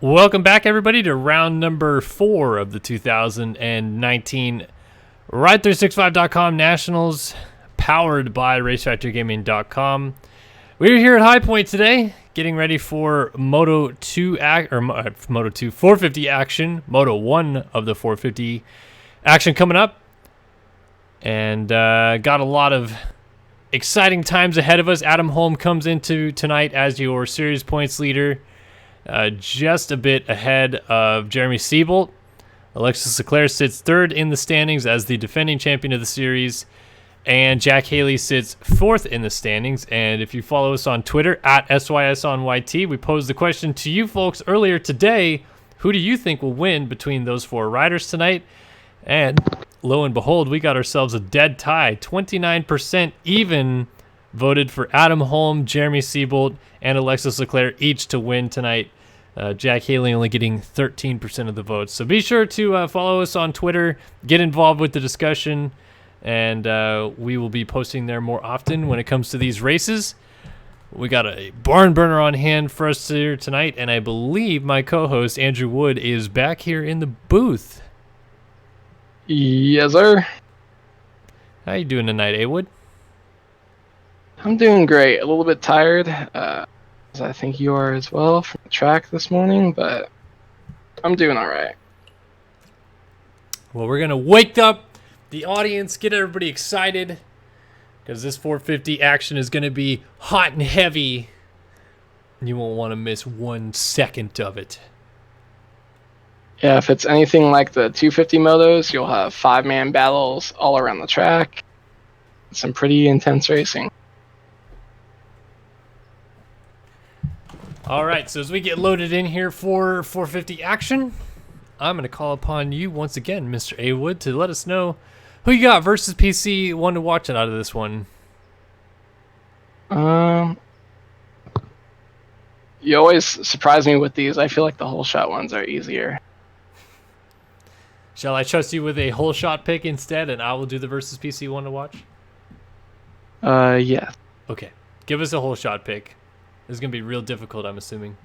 Welcome back, everybody, to round number 4 of the 2019 Ride365.com Nationals, powered by RaceFactoryGaming.com. We're here at High Point today, getting ready for Moto 2 Moto 2 450 action, Moto 1 of the 450 action coming up, and got a lot of exciting times ahead of us. Adam Holm comes into tonight as your series points leader. Just a bit ahead of Jeremy Seebolt. Alexis Leclerc sits third in the standings as the defending champion of the series, and Jack Haley sits fourth in the standings. And if you follow us on Twitter at SYSOnYT, we posed the question to you folks earlier today: who do you think will win between those 4 riders tonight? And lo and behold, we got ourselves a dead tie. 29% even voted for Adam Holm, Jeremy Seebolt, and Alexis Leclerc each to win tonight. Jack Haley only getting 13% of the votes. So be sure to follow us on Twitter, get involved with the discussion, and we will be posting there more often when it comes to these races. We got a barn burner on hand for us here tonight, and I believe my co-host Andrew Wood is back here in the booth. Yes, sir. How you doing tonight, A-Wood? I'm doing great. A little bit tired, as I think you are as well, from the track this morning, but I'm doing all right. Well, we're going to wake up the audience, get everybody excited, because this 450 action is going to be hot and heavy, and you won't want to miss 1 second of it. Yeah, if it's anything like the 250 motos, you'll have 5-man battles all around the track. Some pretty intense racing. All right, so as we get loaded in here for 450 action, I'm going to call upon you once again, Mr. A. Wood, to let us know who you got versus PC one to watch it out of this one. You always surprise me with these. I feel like the whole shot ones are easier. Shall I trust you with a whole shot pick instead, and I will do the versus PC one to watch? Yeah. Okay, give us a whole shot pick. This is going to be real difficult, I'm assuming.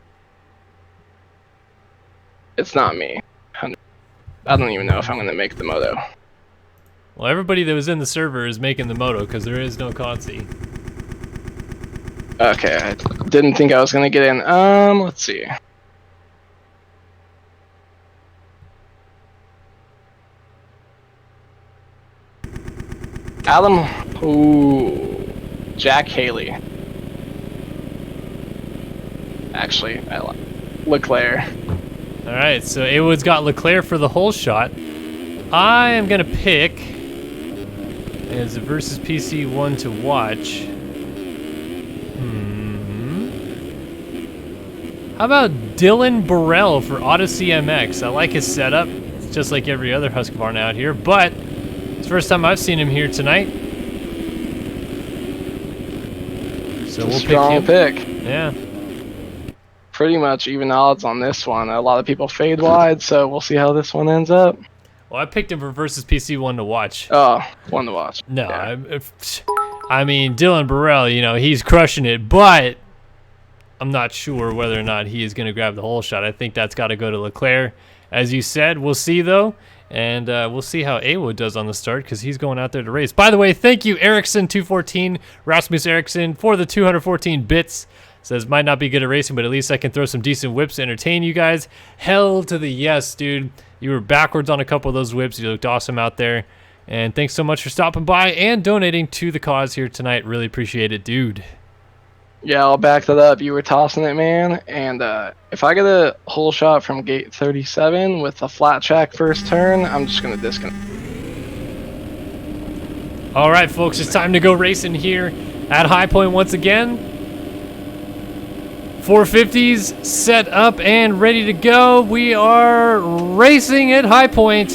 It's not me. I don't even know if I'm going to make the moto. Well, everybody that was in the server is making the moto because there is no Consi. Okay, I didn't think I was going to get in. Let's see. Adam, Jack Haley. Actually, I like Leclerc. All right, so A-Wood's got Leclerc for the whole shot. I am going to pick as a versus PC one to watch. How about Dylan Burrell for Odyssey MX? I like his setup. It's just like every other Husqvarna out here, but it's the first time I've seen him here tonight. So we'll pick him. Pick. Yeah. Pretty much even odds on this one. A lot of people fade wide, so we'll see how this one ends up. Well, I picked him for versus PC one to watch. Oh, one to watch. No, yeah. I mean, Dylan Burrell, he's crushing it, but I'm not sure whether or not he is going to grab the whole shot. I think that's got to go to Leclerc. As you said, we'll see, though, and we'll see how A-Wood does on the start because he's going out there to race. By the way, thank you, Erickson214, Rasmus Erickson, for the 214 bits. Says, might not be good at racing, but at least I can throw some decent whips to entertain you guys. Hell to the yes, dude. You were backwards on a couple of those whips. You looked awesome out there. And thanks so much for stopping by and donating to the cause here tonight. Really appreciate it, dude. Yeah, I'll back that up. You were tossing it, man. And if I get a whole shot from gate 37 with a flat track first turn, I'm just going to disconnect. All right, folks, it's time to go racing here at High Point once again. 450s set up and ready to go. We are racing at High Point.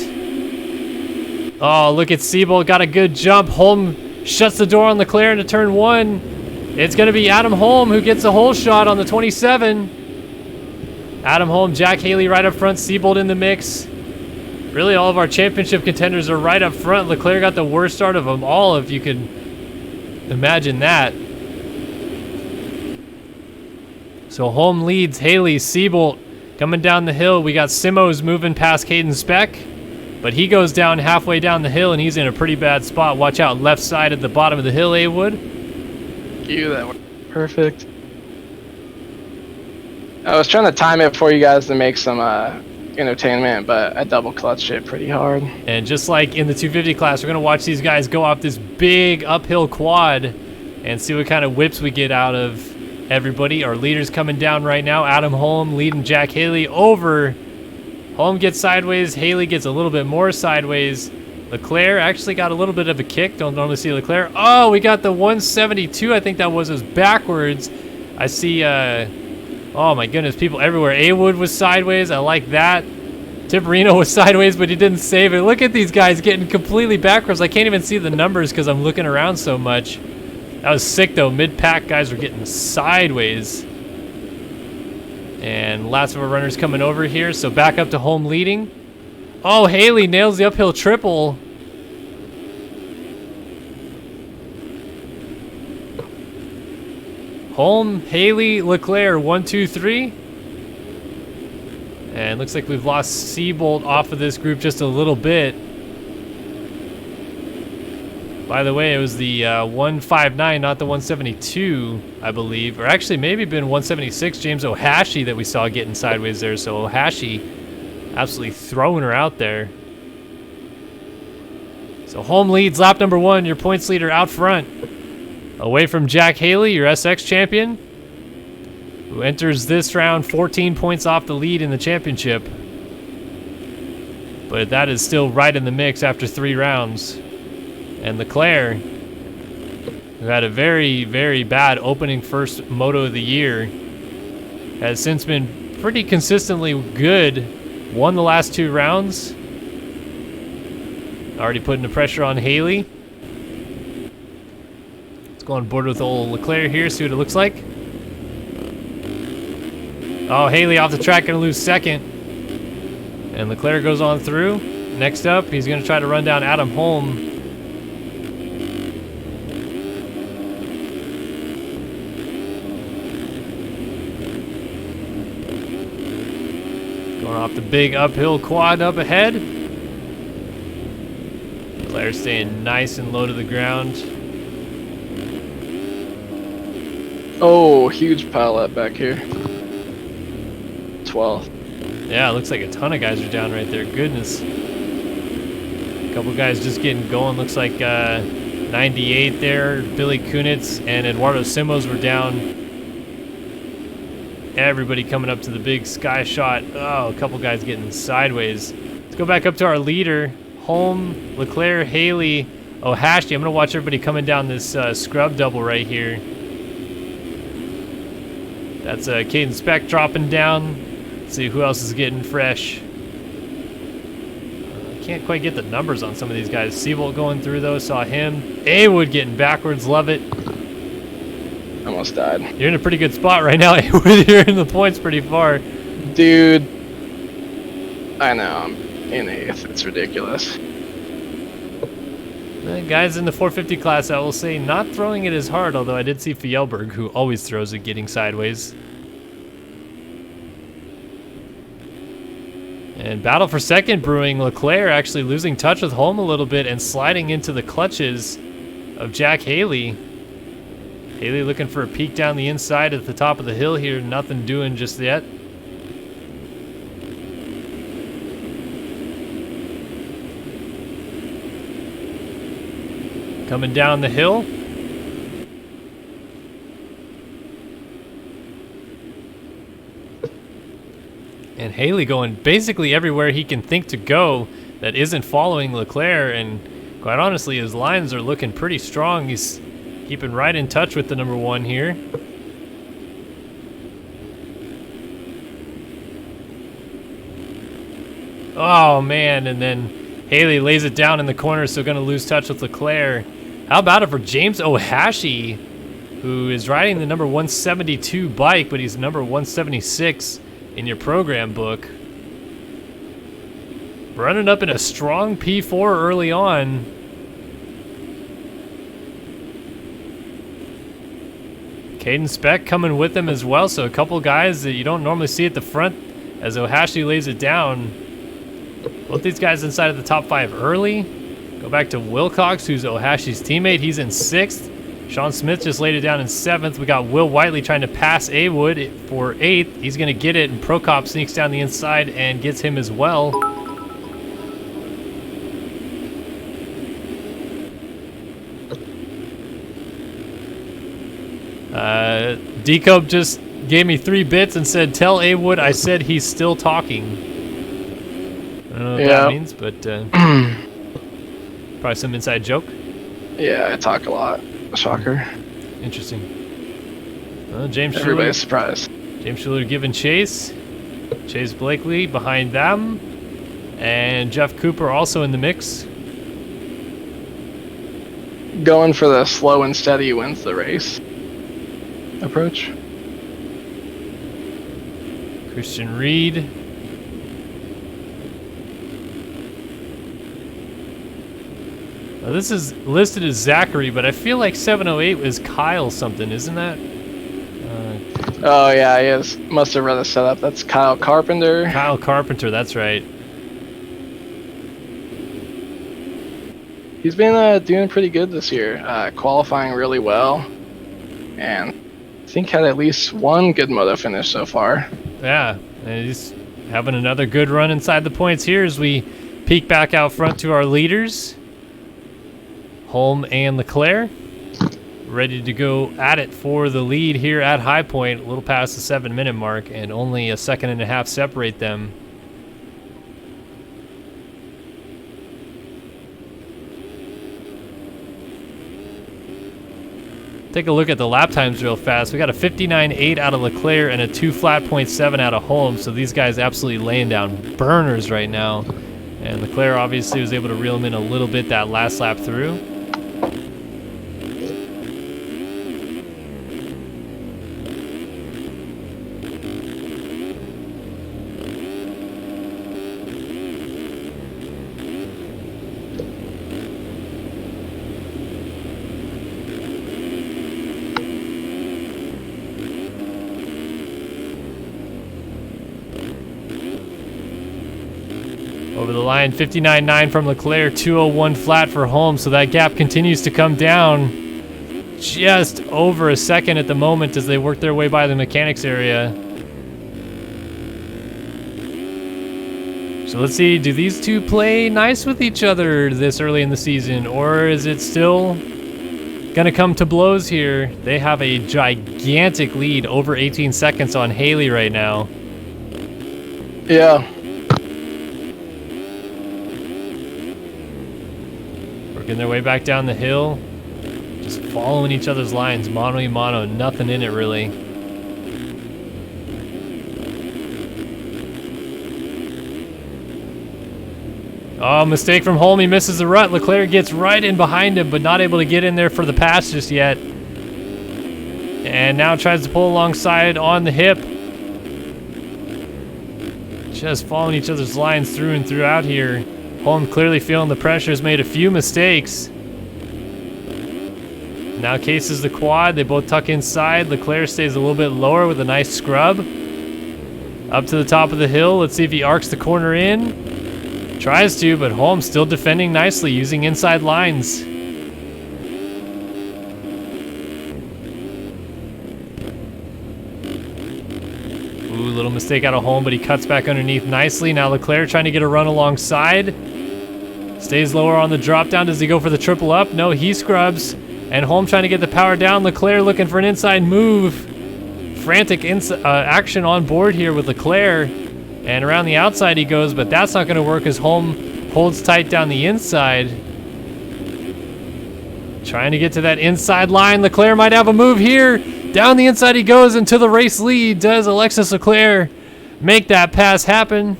Oh, look at Seebolt. Got a good jump. Holm shuts the door on Leclerc into turn 1. It's going to be Adam Holm who gets a whole shot on the 27. Adam Holm, Jack Haley right up front. Seebolt in the mix. Really, all of our championship contenders are right up front. Leclerc got the worst start of them all, if you can imagine that. So Holm leads. Haley, Seebolt Coming down the hill, we got Simmo's moving past Caden Speck, but he goes down halfway down the hill, and he's in a pretty bad spot. Watch out, left side at the bottom of the hill, A-Wood. That one. Perfect. I was trying to time it for you guys to make some entertainment, but I double clutched it pretty hard. And just like in the 250 class, we're going to watch these guys go off this big uphill quad and see what kind of whips we get out of everybody. Our leader's coming down right now. Adam Holm leading Jack Haley over. Holm gets sideways. Haley gets a little bit more sideways. Leclerc actually got a little bit of a kick. Don't normally see Leclerc. Oh, we got the 172. I think that was backwards. I see, oh my goodness, people everywhere. A-Wood was sideways. I like that. Tiberino was sideways, but he didn't save it. Look at these guys getting completely backwards. I can't even see the numbers because I'm looking around so much. That was sick, though. Mid-pack guys were getting sideways. And lots of our runners coming over here, so back up to Holm leading. Oh, Haley nails the uphill triple. Holm, Haley, Leclerc, 1, 2, 3. And looks like we've lost Seabolt off of this group just a little bit. By the way, it was the 159, not the 172, I believe. Or actually, maybe been 176, James Ohashi, that we saw getting sideways there. So Ohashi absolutely throwing her out there. So Holm leads lap number 1, your points leader out front. Away from Jack Haley, your SX champion, who enters this round 14 points off the lead in the championship. But that is still right in the mix after 3 rounds. And Leclerc, who had a very, very bad opening first moto of the year, has since been pretty consistently good. Won the last 2 rounds. Already putting the pressure on Haley. Let's go on board with old Leclerc here, see what it looks like. Oh, Haley off the track, gonna lose second. And Leclerc goes on through. Next up, he's gonna try to run down Adam Holm. Going off the big uphill quad up ahead. Leclerc staying nice and low to the ground. Oh, huge pile up back here. 12th. Yeah, it looks like a ton of guys are down right there. Goodness. A couple guys just getting going. Looks like 98 there. Billy Kunitz and Eduardo Simos were down. Everybody coming up to the big sky shot. Oh, a couple guys getting sideways. Let's go back up to our leader. Holm, Leclerc, Haley, Ohashi. I'm going to watch everybody coming down this scrub double right here. That's Caden Speck dropping down. Let's see who else is getting fresh. Can't quite get the numbers on some of these guys. Seabolt going through though, saw him. A-Wood getting backwards, love it. Almost died. You're in a pretty good spot right now. A-Wood, you're in the points pretty far. Dude. I know, I'm in 8th. It's ridiculous. Guys in the 450 class, I will say, not throwing it as hard, although I did see Fjellberg, who always throws it, getting sideways. And battle for second brewing. Leclerc actually losing touch with Holm a little bit and sliding into the clutches of Jack Haley. Haley looking for a peek down the inside at the top of the hill here. Nothing doing just yet. Coming down the hill. And Haley going basically everywhere he can think to go that isn't following Leclerc, and quite honestly his lines are looking pretty strong. He's keeping right in touch with the number 1 here. Oh man, and then Haley lays it down in the corner, so gonna lose touch with Leclerc. How about it for James Ohashi, who is riding the number 172 bike, but he's number 176 in your program book. Running up in a strong P4 early on. Caden Speck coming with him as well, so a couple guys that you don't normally see at the front as Ohashi lays it down. Both these guys inside of the top 5 early. Go back to Wilcox, who's Ohashi's teammate. He's in 6th. Sean Smith just laid it down in 7th. We got Will Whiteley trying to pass A-Wood for 8th. He's going to get it, and Prokop sneaks down the inside and gets him as well. Decope just gave me 3 bits and said, "Tell A-Wood I said he's still talking." I don't know what that means, but probably some inside joke. Yeah, I talk a lot. Shocker. Interesting. Well, James Everybody's Schuler, surprised. James Schuler giving chase. Chase Blakely behind them. And Jeff Cooper also in the mix. Going for the slow and steady wins the race approach. Christian Reed. Now, this is listed as Zachary, but I feel like 708 is Kyle something, isn't that? Oh yeah, he is. Must have read the setup. That's Kyle Carpenter. Kyle Carpenter, that's right. He's been doing pretty good this year, qualifying really well, and I think had at least one good moto finish so far. Yeah, and he's having another good run inside the points here as we peek back out front to our leaders. Holm and Leclerc ready to go at it for the lead here at High Point, a little past the 7-minute mark, and only a 1.5 seconds separate them. Take a look at the lap times real fast. We got a 59.8 out of Leclerc and a 2.7 out of Holm, so these guys absolutely laying down burners right now. And Leclerc obviously was able to reel him in a little bit that last lap through. Over the line, 59.9 from Leclerc, 201 flat for Holm, so that gap continues to come down. Just over a second at the moment as they work their way by the mechanics area. So let's see, do these two play nice with each other this early in the season, or is it still gonna come to blows here? They have a gigantic lead, over 18 seconds on Haley right now. Yeah. Working their way back down the hill, just following each other's lines, mano a mano, nothing in it really. Oh, mistake from Holm, he misses the rut. Leclerc gets right in behind him, but not able to get in there for the pass just yet. And now tries to pull alongside on the hip. Just following each other's lines through and throughout here. Holm clearly feeling the pressure, has made a few mistakes. Now cases the quad, they both tuck inside. Leclerc stays a little bit lower with a nice scrub. Up to the top of the hill, let's see if he arcs the corner in. Tries to, but Holm still defending nicely, using inside lines. Ooh, little mistake out of Holm, but he cuts back underneath nicely. Now Leclerc trying to get a run alongside. Stays lower on the drop down. Does he go for the triple up? No, he scrubs. And Holm trying to get the power down. Leclerc looking for an inside move. Frantic action on board here with Leclerc. And around the outside he goes, but that's not going to work as Holm holds tight down the inside. Trying to get to that inside line. Leclerc might have a move here. Down the inside he goes into the race lead. Does Alexis Leclerc make that pass happen?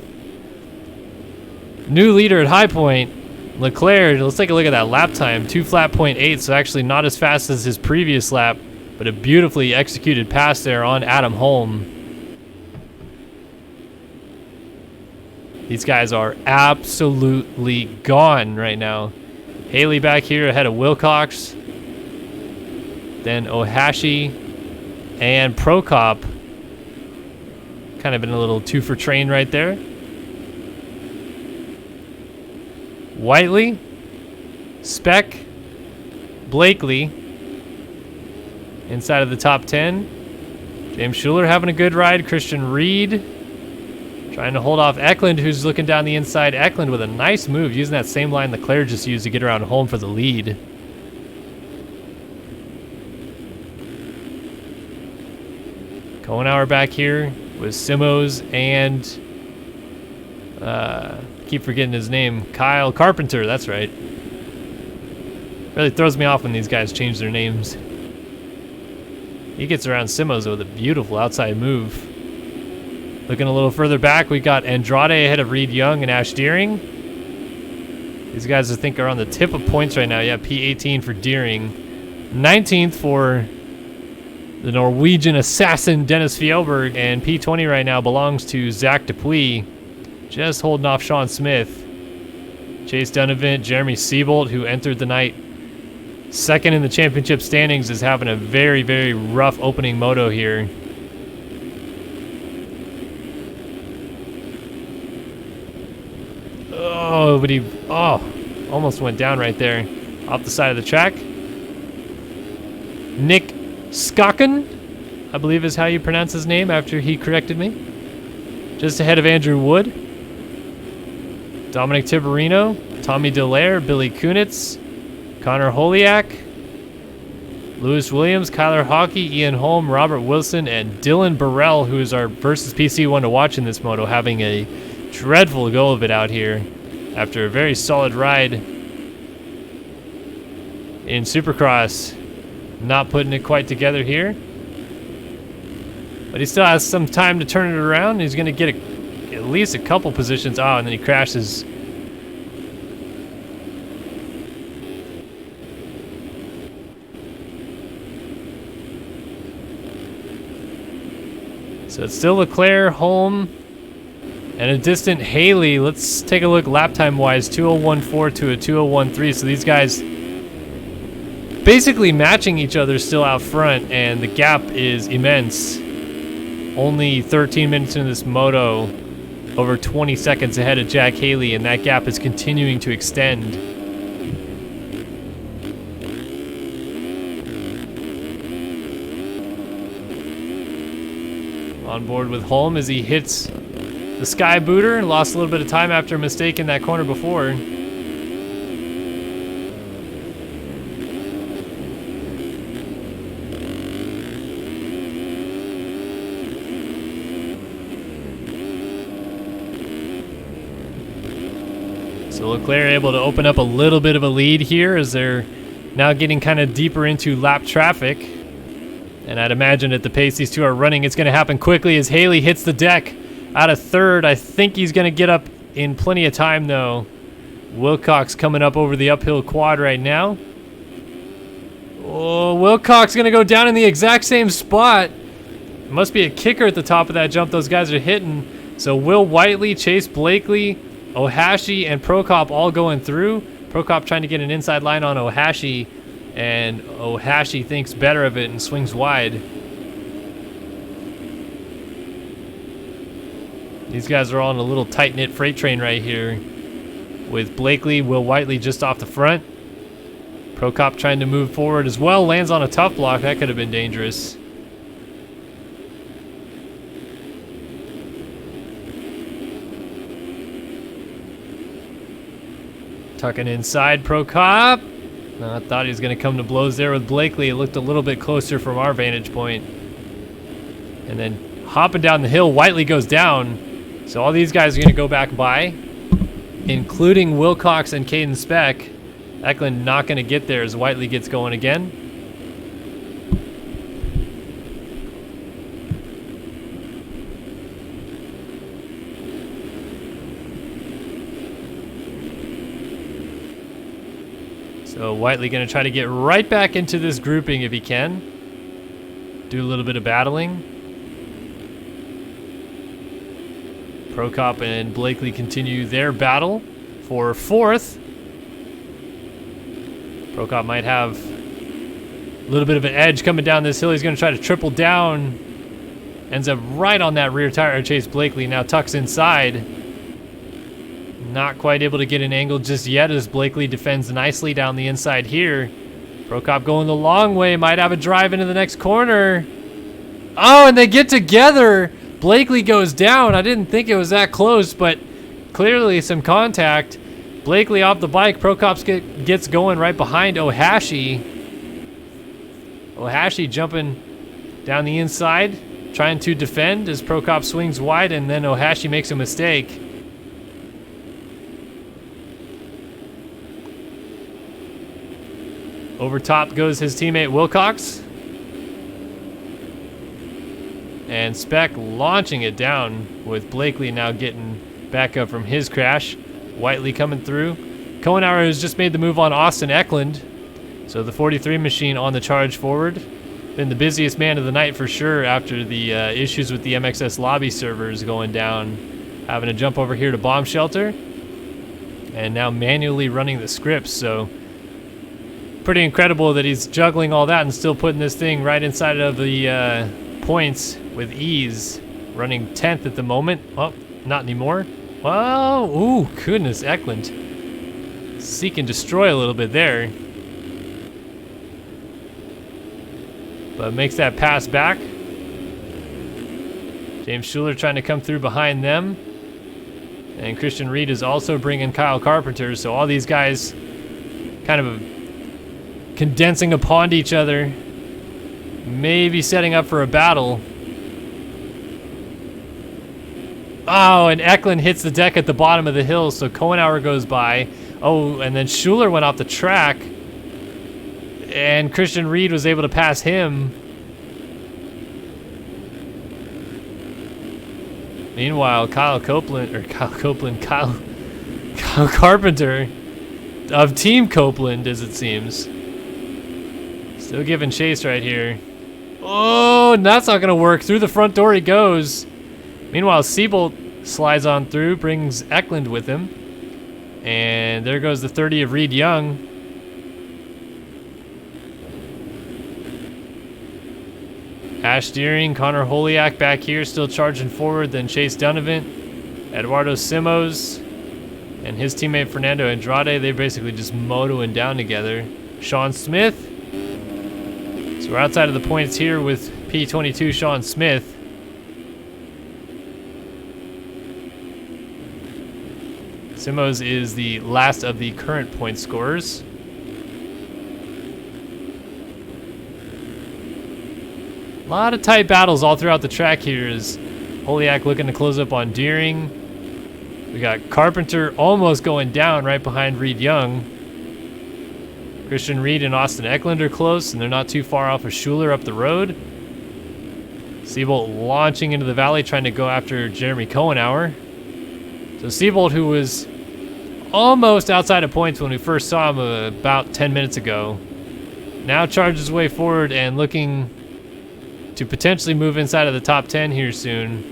New leader at High Point. Leclerc, let's take a look at that lap time. 2.8, so actually not as fast as his previous lap, but a beautifully executed pass there on Adam Holm. These guys are absolutely gone right now. Haley back here ahead of Wilcox. Then Ohashi and Prokop Kind of been a little two for train right there. Whiteley, Speck, Blakely inside of the top 10. James Schuler having a good ride. Christian Reed trying to hold off Eklund, who's looking down the inside. Eklund with a nice move, using that same line Leclerc just used to get around home for the lead. Kohenauer back here with Simos and keep forgetting his name, Kyle Carpenter. That's right. Really throws me off when these guys change their names. He gets around Simos with a beautiful outside move. Looking a little further back, we got Andrade ahead of Reed Young and Ash Deering. These guys I think are on the tip of points right now. Yeah, P18 for Deering, 19th for the Norwegian assassin Dennis Fjellberg, and P20 right now belongs to Zach Dupuis, just holding off Sean Smith. Chase Donovan, Jeremy Siebold, who entered the night second in the championship standings, is having a very, very rough opening moto here. Oh, but he almost went down right there off the side of the track. Nick Skokken, I believe is how you pronounce his name after he corrected me. Just ahead of Andrew Wood. Dominic Tiberino, Tommy Dallaire, Billy Kunitz, Connor Holiak, Lewis Williams, Kyler Hockey, Ian Holm, Robert Wilson, and Dylan Burrell, who is our versus PC one to watch in this moto, having a dreadful go of it out here after a very solid ride in Supercross. Not putting it quite together here, but he still has some time to turn it around. He's going to get at least a couple positions. Oh, and then he crashes. So it's still Leclerc, Holm, and a distant Haley. Let's take a look lap time wise. 2:01.4 to a 2:01.3. So these guys basically matching each other still out front, and the gap is immense. Only 13 minutes into this moto, over 20 seconds ahead of Jack Haley, and that gap is continuing to extend. On board with Holm as he hits the sky booter and lost a little bit of time after a mistake in that corner before. So Leclerc able to open up a little bit of a lead here as they're now getting kind of deeper into lap traffic. And I'd imagine at the pace these two are running, it's going to happen quickly as Haley hits the deck out of third. I think he's going to get up in plenty of time, though. Wilcox coming up over the uphill quad right now. Oh, Wilcox going to go down in the exact same spot. Must be a kicker at the top of that jump those guys are hitting. So Will Whiteley, Chase Blakely, Ohashi, and Prokop all going through. Prokop trying to get an inside line on Ohashi, and Ohashi thinks better of it and swings wide. These guys are all in a little tight-knit freight train right here, with Blakely, Will Whiteley just off the front. Prokop trying to move forward as well, lands on a tough block. That could have been dangerous. Tucking inside, Prokop. I thought he was going to come to blows there with Blakely. It looked a little bit closer from our vantage point. And then hopping down the hill, Whiteley goes down. So all these guys are going to go back by, including Wilcox and Caden Speck. Eklund not going to get there as Whiteley gets going again. So Whiteley going to try to get right back into this grouping if he can. Do a little bit of battling. Prokop and Blakely continue their battle for fourth. Prokop might have a little bit of an edge coming down this hill. He's going to try to triple down ends up right on that rear tire of Chase Blakely. Now tucks inside. Not quite able to get an angle just yet as Blakely defends nicely down the inside here. Prokop going the long way, might have a drive into the next corner. Oh, and they get together. Blakely goes down. I didn't think it was that close, but clearly some contact. Blakely off the bike. Prokop gets going right behind Ohashi. Ohashi jumping down the inside, trying to defend as Prokop swings wide, and then Ohashi makes a mistake. Over top goes his teammate Wilcox. And Speck launching it down with Blakely now getting back up from his crash. Whiteley coming through. Kohenauer has just made the move on Austin Eklund. So the 43 machine on the charge forward. Been the busiest man of the night for sure after the issues with the MXS lobby servers going down. Having to jump over here to bomb shelter. And now manually running the scripts. So pretty incredible that he's juggling all that and still putting this thing right inside of the points with ease. Running 10th at the moment. Oh, not anymore. Well, ooh, goodness, Eklund. Seek and destroy a little bit there. But makes that pass back. James Schuler trying to come through behind them. And Christian Reed is also bringing Kyle Carpenter. So all these guys kind of condensing upon each other. Maybe setting up for a battle. Oh, and Eklund hits the deck at the bottom of the hill, so Kohenauer goes by. Oh, and then Schuler went off the track. And Christian Reed was able to pass him. Meanwhile, Kyle Carpenter of Team Copeland, as it seems. Still giving chase right here. Oh, and that's not going to work. Through the front door he goes. Meanwhile, Siebold slides on through, brings Eklund with him. And there goes the 30 of Reed Young. Ash Deering, Connor Holiak back here, still charging forward. Then Chase Donovan, Eduardo Simos, and his teammate Fernando Andrade. They're basically just motoing down together. Sean Smith. So we're outside of the points here with P22 Sean Smith. Simos is the last of the current point scorers. A lot of tight battles all throughout the track here as Holiak looking to close up on Deering. We got Carpenter almost going down right behind Reed Young. Christian Reed and Austin Eklund are close, and they're not too far off of Schuler up the road. Siebold launching into the valley, trying to go after Jeremy Kohenauer. So Siebold, who was almost outside of points when we first saw him about 10 minutes ago, now charges his way forward and looking to potentially move inside of the top 10 here soon.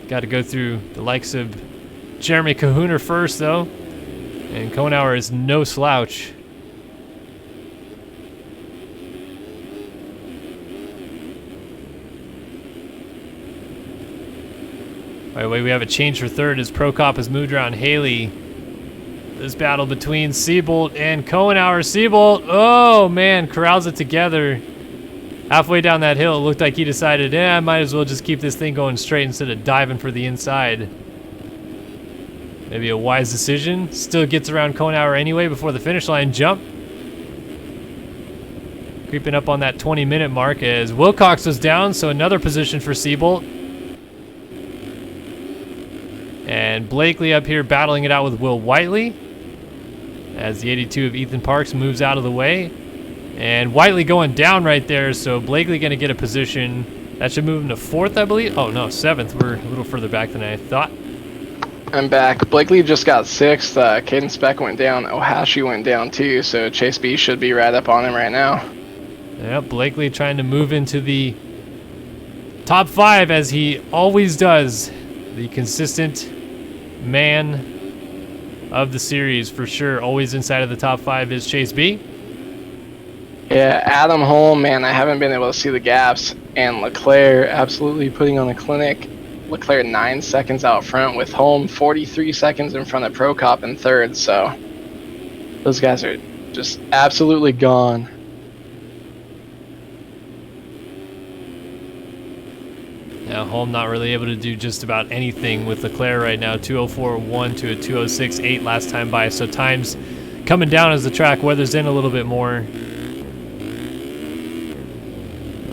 Got to go through the likes of Jeremy Kahuner first, though. And Kohenauer is no slouch. By the way, we have a change for third as Prokop has moved around Haley. This battle between Siebold and Kohenauer. Siebold, oh man, corrals it together. Halfway down that hill, it looked like he decided, I might as well just keep this thing going straight instead of diving for the inside. Maybe a wise decision. Still gets around Kohenauer anyway before the finish line jump. Creeping up on that 20-minute mark as Wilcox was down, so another position for Siebold. And Blakely up here battling it out with Will Whiteley as the 82 of Ethan Parks moves out of the way. And Whiteley going down right there, so Blakely going to get a position. That should move him to 4th, I believe. Oh, no, 7th. We're a little further back than I thought. I'm back. Blakely just got 6th. Caden Speck went down. Ohashi went down too, so Chase B should be right up on him right now. Yep, Blakely trying to move into the top 5 as he always does. The consistent man of the series for sure. Always inside of the top 5 is Chase B. Yeah, Adam Holm, man, I haven't been able to see the gaps, and Leclerc absolutely putting on a clinic. Leclerc 9 seconds out front with Holm 43 seconds in front of Prokop in third, so those guys are just absolutely gone. Yeah, Holm not really able to do just about anything with Leclerc right now. 204.1 to a 206.8 last time by, so time's coming down as the track weathers in a little bit more.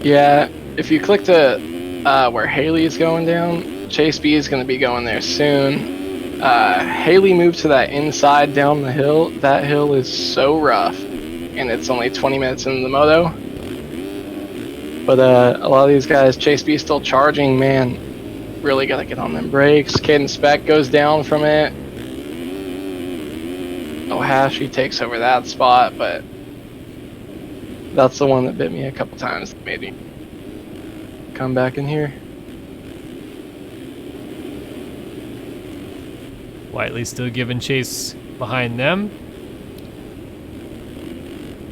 Yeah, if you click to where Haley's going down, Chase B is going to be going there soon. Haley moved to that inside down the hill. That hill is so rough, and it's only 20 minutes into the moto. But a lot of these guys, Chase B still charging, man. Really got to get on them brakes. Caden Speck goes down from it. Ohashi takes over that spot, but that's the one that bit me a couple times that made me come back in here. Whiteley still giving chase behind them.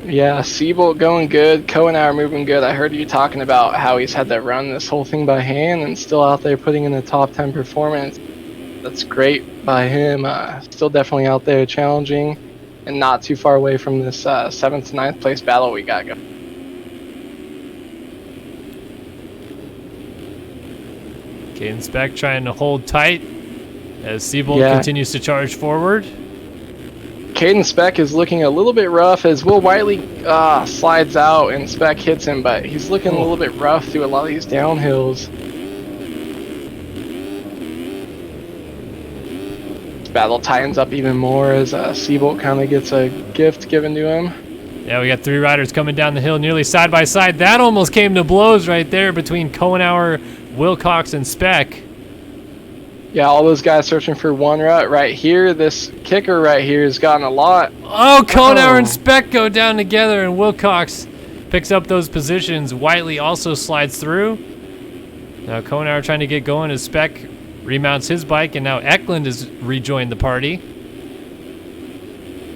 Yeah, Siebold going good. Cohenauer moving good. I heard you talking about how he's had to run this whole thing by hand and still out there putting in a top 10 performance. That's great by him. Still definitely out there challenging and not too far away from this 7th to 9th place battle we got going. Caden Speck trying to hold tight as Siebold continues to charge forward. Caden Speck is looking a little bit rough as Will Whiteley slides out and Speck hits him, but he's looking a little bit rough through a lot of these downhills. This battle tightens up even more as Siebold kind of gets a gift given to him. Yeah, we got 3 riders coming down the hill nearly side by side. That almost came to blows right there between Cohenauer, Wilcox, and Speck. Yeah, all those guys searching for one rut right here. This kicker right here has gotten a lot. Oh, Cohenauer and Speck go down together, and Wilcox picks up those positions. Whiteley also slides through. Now Cohenauer trying to get going as Speck remounts his bike, and now Eklund has rejoined the party.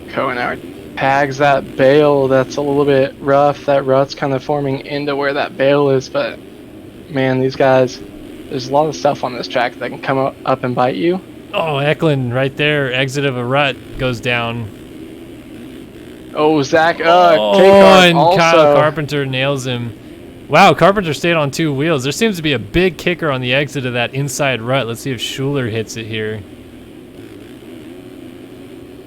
Cohenauer tags that bale. That's a little bit rough. That rut's kind of forming into where that bale is, but man, these guys, there's a lot of stuff on this track that can come up and bite you. Oh, Eklund right there, exit of a rut, goes down. Oh, Zach, and also. Kyle Carpenter nails him. Wow, Carpenter stayed on 2 wheels. There seems to be a big kicker on the exit of that inside rut. Let's see if Schuler hits it here.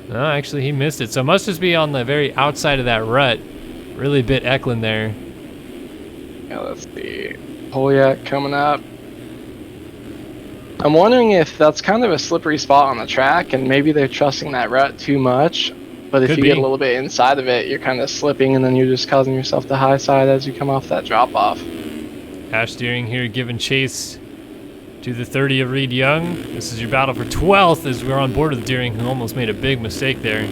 No, actually, he missed it. So it must just be on the very outside of that rut. Really bit Eklund there. Yeah, let's see. Polyak coming up. I'm wondering if that's kind of a slippery spot on the track and maybe they're trusting that rut too much. But if you get a little bit inside of it, you're kind of slipping and then you're just causing yourself the high side as you come off that drop off. Ash Deering here giving chase to the 30 of Reed Young. This is your battle for 12th as we're on board with Deering, who almost made a big mistake there.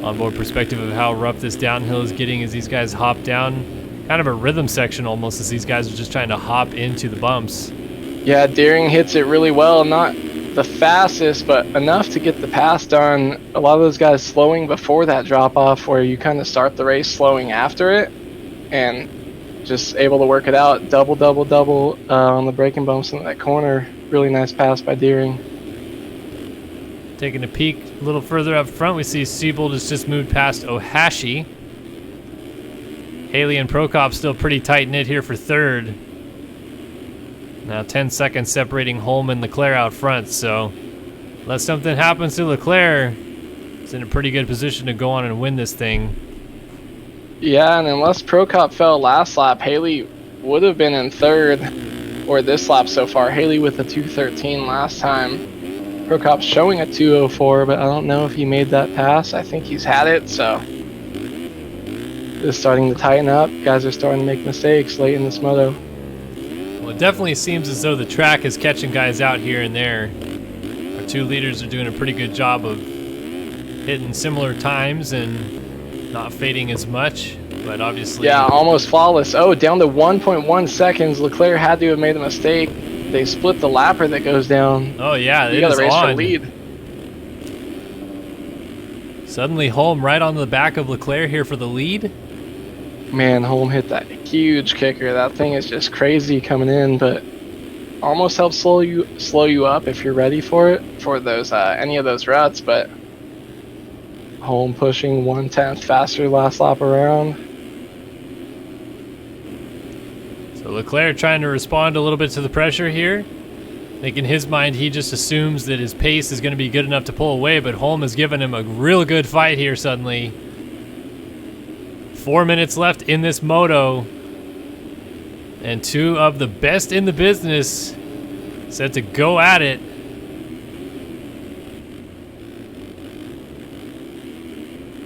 Onboard perspective of how rough this downhill is getting as these guys hop down. Kind of a rhythm section almost as these guys are just trying to hop into the bumps. Yeah, Deering hits it really well. Not the fastest, but enough to get the pass done. A lot of those guys slowing before that drop off where you kind of start the race slowing after it and just able to work it out. Double on the braking bumps in that corner. Really nice pass by Deering. Taking a peek a little further up front, we see Siebold has just moved past Ohashi. Haley and Prokop still pretty tight-knit here for 3rd. Now 10 seconds separating Holm and Leclerc out front, so unless something happens to Leclerc, it's in a pretty good position to go on and win this thing. Yeah, and unless Prokop fell last lap, Haley would have been in 3rd, or this lap so far. Haley with a 2:13 last time. Prokop's showing a 2:04, but I don't know if he made that pass. I think he's had it, so it's starting to tighten up. Guys are starting to make mistakes late in this moto. Well, it definitely seems as though the track is catching guys out here and there. Our 2 leaders are doing a pretty good job of hitting similar times and not fading as much, but obviously... Yeah, almost flawless. Oh, down to 1.1 seconds. Leclerc had to have made a mistake. They split the lapper that goes down. Oh, yeah, you got to race for lead. Suddenly Holm right on the back of Leclerc here for the lead. Man, Holm hit that huge kicker. That thing is just crazy coming in, but almost helps slow you up if you're ready for it, for those any of those ruts. But Holm pushing 1/10 faster last lap around. So Leclerc trying to respond a little bit to the pressure here. I think in his mind he just assumes that his pace is going to be good enough to pull away, but Holm has given him a real good fight here suddenly. 4 minutes left in this moto, and two of the best in the business set to go at it.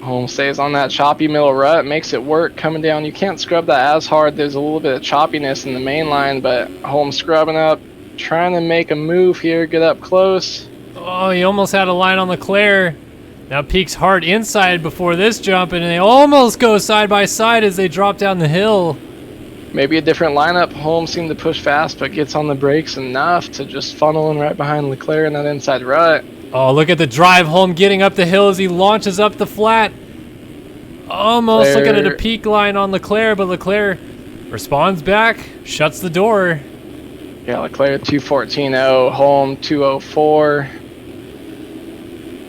Holm stays on that choppy middle rut, makes it work coming down. You can't scrub that as hard. There's a little bit of choppiness in the main line, but Holm scrubbing up, trying to make a move here, get up close. Oh, he almost had a line on Leclerc. Now peaks hard inside before this jump, and they almost go side by side as they drop down the hill. Maybe a different lineup. Holm seemed to push fast, but gets on the brakes enough to just funnel in right behind Leclerc in that inside rut. Oh, look at the drive. Holm getting up the hill as he launches up the flat. Almost looking at a peak line on Leclerc, but Leclerc responds back, shuts the door. Yeah, Leclerc 2:14.0, Holm 2:04.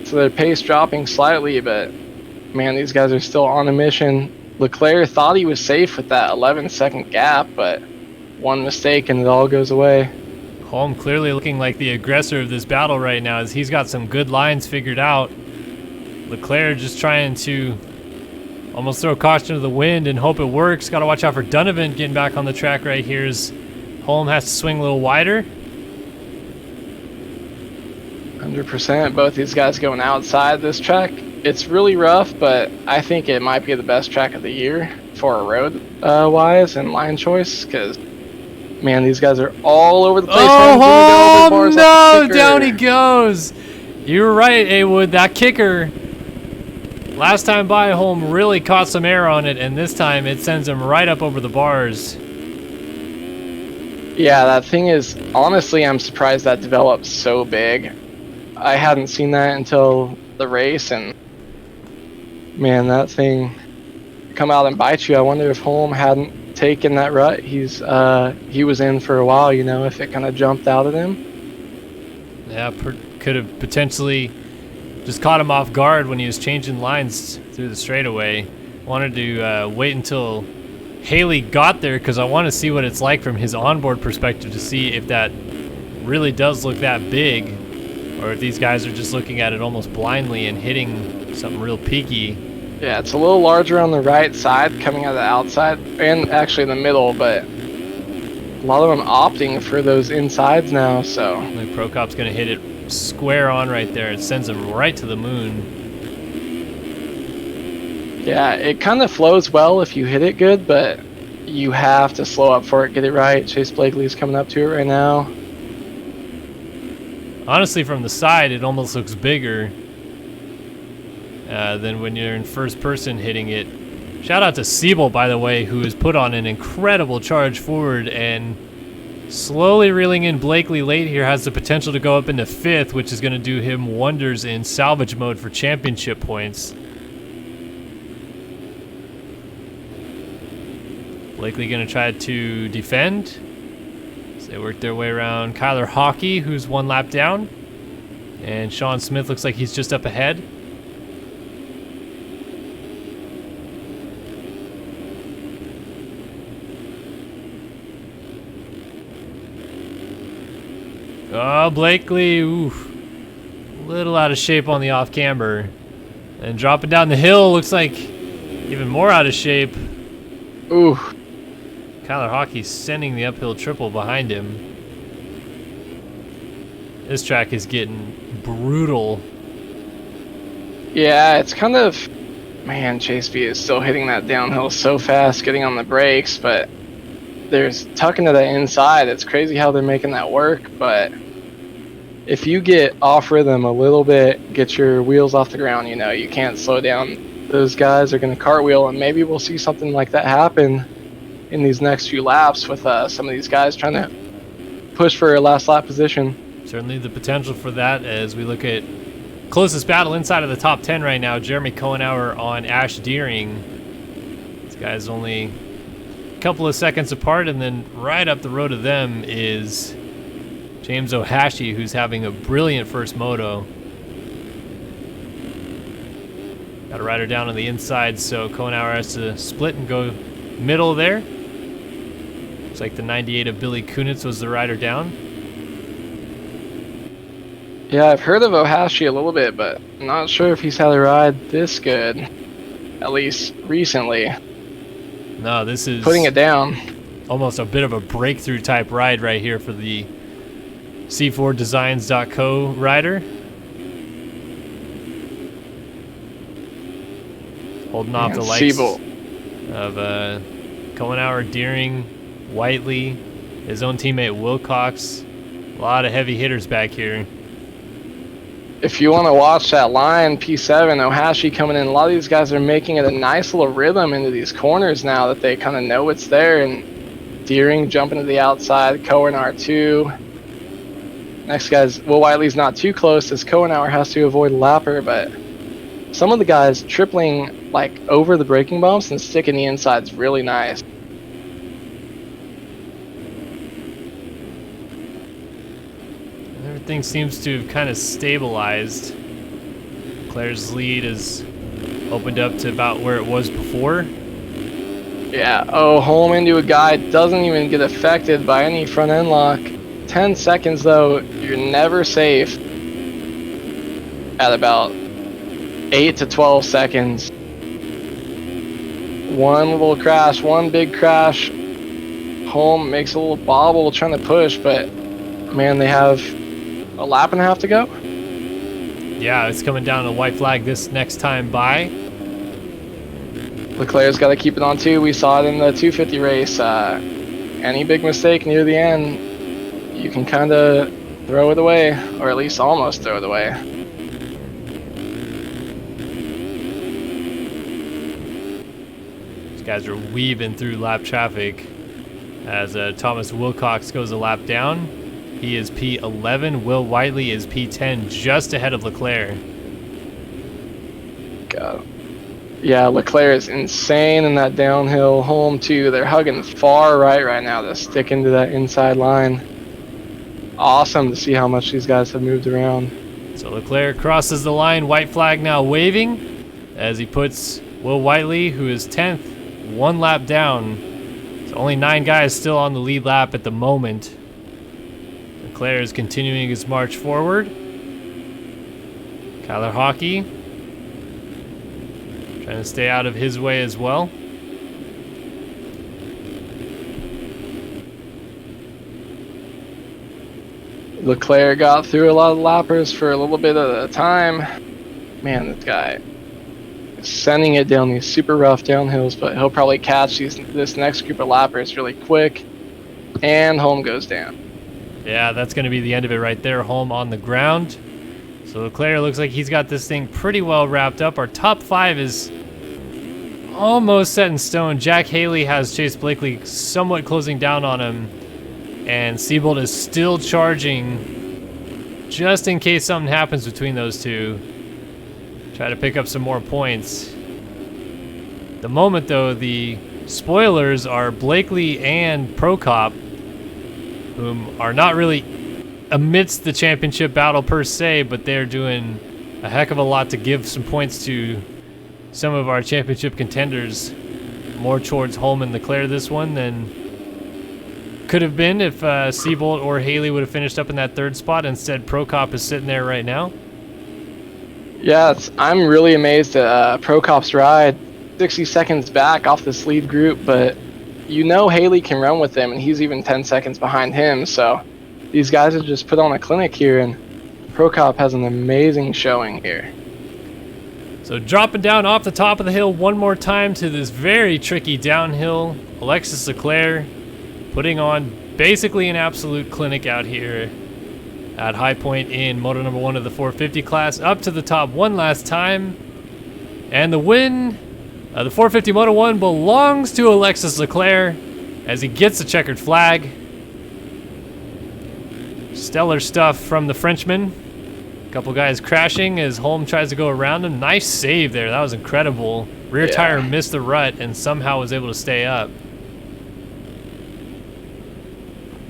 So their pace dropping slightly, but man, these guys are still on a mission. Leclerc thought he was safe with that 11-second gap, but one mistake and it all goes away. Holm clearly looking like the aggressor of this battle right now as he's got some good lines figured out. Leclerc just trying to almost throw caution to the wind and hope it works. Got to watch out for Donovan getting back on the track right here as Holm has to swing a little wider. 100%. Both these guys going outside this track. It's really rough, but I think it might be the best track of the year for a road wise and line choice, because man, these guys are all over the place. Oh, Holm, no, down he goes. You were right, Awood. That kicker, last time by, Holm really caught some air on it, and this time it sends him right up over the bars. Yeah, that thing is, honestly, I'm surprised that developed so big. I hadn't seen that until the race, and man, that thing come out and bite you. I wonder if Holm hadn't taken that rut he was in for a while, you know, if it kind of jumped out at him. Yeah, could have potentially just caught him off guard when he was changing lines through the straightaway. Wanted to wait until Haley got there because I want to see what it's like from his onboard perspective to see if that really does look that big, or if these guys are just looking at it almost blindly and hitting something real peaky. Yeah, it's a little larger on the right side coming out of the outside, and actually in the middle, but a lot of them opting for those insides now, so. Like Prokop's going to hit it square on right there. It sends him right to the moon. Yeah, it kind of flows well if you hit it good, but you have to slow up for it, get it right. Chase Blakely's coming up to it right now. Honestly, from the side, it almost looks bigger than when you're in first person hitting it. Shout out to Siebel, by the way, who has put on an incredible charge forward and slowly reeling in Blakely late here. Has the potential to go up into fifth, which is going to do him wonders in salvage mode for championship points. Blakely going to try to defend. So they work their way around Kyler Hockey, who's one lap down. And Sean Smith looks like he's just up ahead. Oh, Blakely, oof. A little out of shape on the off camber. And dropping down the hill looks like even more out of shape. Ooh. Kyler Hockey's sending the uphill triple behind him. This track is getting brutal. Yeah, it's kind of, man, Chase B is still hitting that downhill so fast, getting on the brakes, but there's tucking to the inside. It's crazy how they're making that work, but if you get off rhythm a little bit, get your wheels off the ground, you know, you can't slow down. Those guys are going to cartwheel, and maybe we'll see something like that happen in these next few laps with some of these guys trying to push for a last lap position. Certainly the potential for that as we look at closest battle inside of the top 10 right now. Jeremy Kohenauer on Ash Deering. These guys only a couple of seconds apart, and then right up the road of them is James Ohashi, who's having a brilliant first moto. Got a rider down on the inside, so Kohenauer has to split and go middle there. Looks like the 98 of Billy Kunitz was the rider down. Yeah, I've heard of Ohashi a little bit, but I'm not sure if he's had a ride this good, at least recently. No, this is putting it down. Almost a bit of a breakthrough type ride right here for the C4Designs.co rider. Holding off the likes of Kohenauer, Deering, Whiteley, his own teammate Wilcox. A lot of heavy hitters back here. If you want to watch that line, P7, Ohashi coming in, a lot of these guys are making it a nice little rhythm into these corners now that they kind of know it's there. And Deering jumping to the outside, Kohenauer too. Next guy's, Will Whiteley's not too close as Kohenauer has to avoid a lapper, but some of the guys tripling like over the braking bumps and sticking the inside is really nice. Everything seems to have kind of stabilized. Claire's lead is opened up to about where it was before. Yeah, oh, home into a guy, doesn't even get affected by any front end lock. 10 seconds though, you're never safe at about 8 to 12 seconds. One little crash, one big crash. Home makes a little bobble trying to push, but man, they have a lap and a half to go. Yeah, it's coming down to white flag this next time by. Leclerc's got to keep it on too. We saw it in the 250 race. Any big mistake near the end, you can kind of throw it away, or at least almost throw it away. These guys are weaving through lap traffic as Thomas Wilcox goes a lap down. He is P11. Will Whiteley is P10, just ahead of Leclerc. God. Yeah, Leclerc is insane in that downhill. Home too. They're hugging far right now to stick into that inside line. Awesome to see how much these guys have moved around. So Leclerc crosses the line. White flag now waving as he puts Will Whiteley, who is 10th, one lap down. So only 9 guys still on the lead lap at the moment. Leclerc is continuing his march forward. Kyler Hockey trying to stay out of his way as well. Leclerc got through a lot of lappers for a little bit at a time. Man, this guy is sending it down these super rough downhills, but he'll probably catch this next group of lappers really quick. And home goes down. Yeah, that's going to be the end of it right there. Home on the ground. So Leclerc looks like he's got this thing pretty well wrapped up. Our top 5 is almost set in stone. Jack Haley has Chase Blakely somewhat closing down on him. And Siebold is still charging just in case something happens between those two. Try to pick up some more points. The moment, though, the spoilers are Blakely and Prokop, whom are not really amidst the championship battle per se, but they're doing a heck of a lot to give some points to some of our championship contenders. More towards Holm and Leclerc this one than could have been if Siebold or Haley would have finished up in that 3rd spot. Instead, Prokop is sitting there right now. Yeah, I'm really amazed at Prokop's ride. 60 seconds back off this lead group, but you know Haley can run with him, and he's even 10 seconds behind him, so these guys have just put on a clinic here, and Prokop has an amazing showing here. So dropping down off the top of the hill one more time to this very tricky downhill. Alexis Leclerc putting on basically an absolute clinic out here at High Point in Moto number 1 of the 450 class. Up to the top one last time. And the win, the 450 Moto 1 belongs to Alexis Leclerc as he gets the checkered flag. Stellar stuff from the Frenchman. Couple guys crashing as Holm tries to go around him. Nice save there. That was incredible. Rear tire missed the rut and somehow was able to stay up.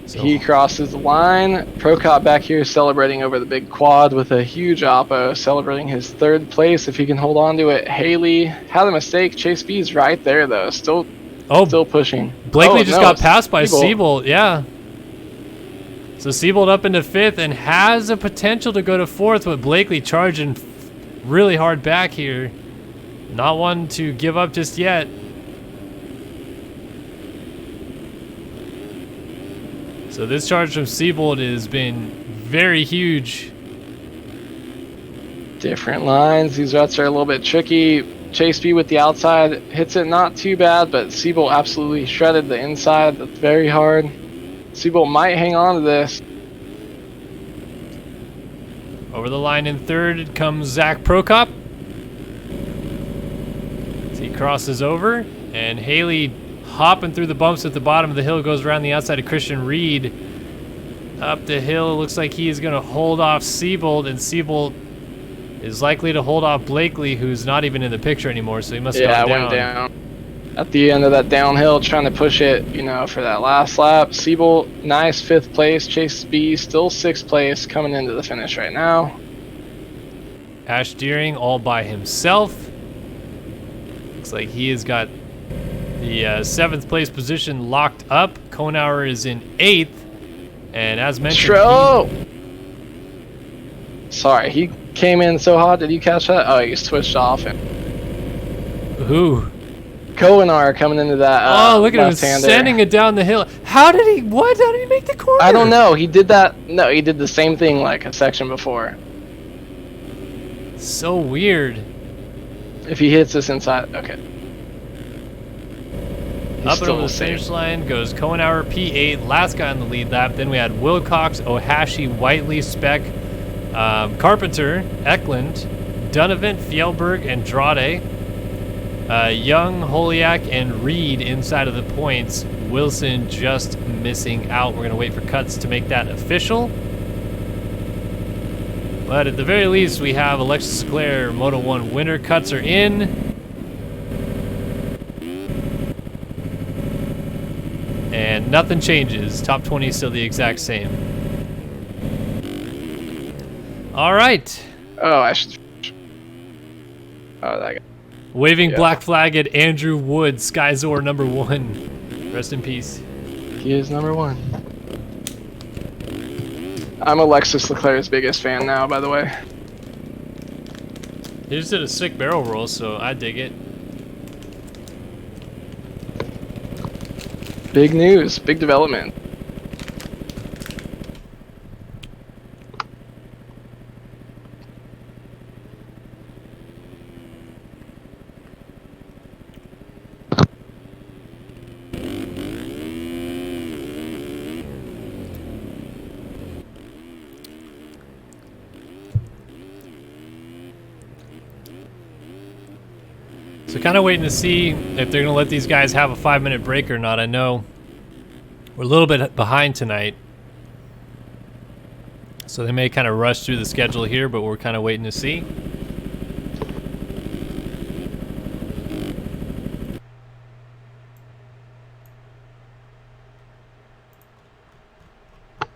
So he crosses the line. Prokop back here celebrating over the big quad with a huge oppo, celebrating his 3rd place if he can hold on to it. Haley had a mistake. Chase B's right there though, still pushing. Blakely just got passed by Siebold. Yeah. So Siebold up into 5th and has a potential to go to 4th, but Blakely charging really hard back here. Not one to give up just yet. So this charge from Siebold has been very huge. Different lines. These ruts are a little bit tricky. Chase B with the outside hits it not too bad, but Siebold absolutely shredded the inside. That's very hard. Siebold might hang on to this. Over the line in 3rd comes Zach Prokop. As he crosses over, and Haley hopping through the bumps at the bottom of the hill goes around the outside of Christian Reed. Up the hill, it looks like he is going to hold off Siebold, and Siebold is likely to hold off Blakely, who's not even in the picture anymore, so he must have gone down. Went down. At the end of that downhill, trying to push it, for that last lap. Siebold, nice 5th place. Chase B, still 6th place, coming into the finish right now. Ash Deering all by himself. Looks like he has got the 7th place position locked up. Kohnauer is in 8th. And as mentioned... Sorry, he came in so hot. Did you catch that? Oh, he switched off. Who? Kohnauer coming into that. Oh, look at him sending it down the hill. How did he? What? How did he make the corner? I don't know. He did that. No, he did the same thing like a section before. So weird. If he hits this inside, okay. Up and over the finish line goes Kohnauer, P8, last guy on the lead lap. Then we had Wilcox, Ohashi, Whiteley, Speck, Carpenter, Eklund, Donovan, Fjellberg, Andrade. Young, Holiak, and Reed inside of the points. Wilson just missing out. We're going to wait for cuts to make that official. But at the very least, we have Alexis Leclerc, Moto 1 winner. Cuts are in. And nothing changes. Top 20 is still the exact same. All right. Oh, I should... Oh, that guy. Waving black flag at Andrew Wood, Skyzor number 1. Rest in peace. He is number 1. I'm Alexis Leclerc's biggest fan now, by the way. He just did a sick barrel roll, so I dig it. Big news, big development. So kind of waiting to see if they're going to let these guys have a 5-minute break or not. I know we're a little bit behind tonight, so they may kind of rush through the schedule here, but we're kind of waiting to see.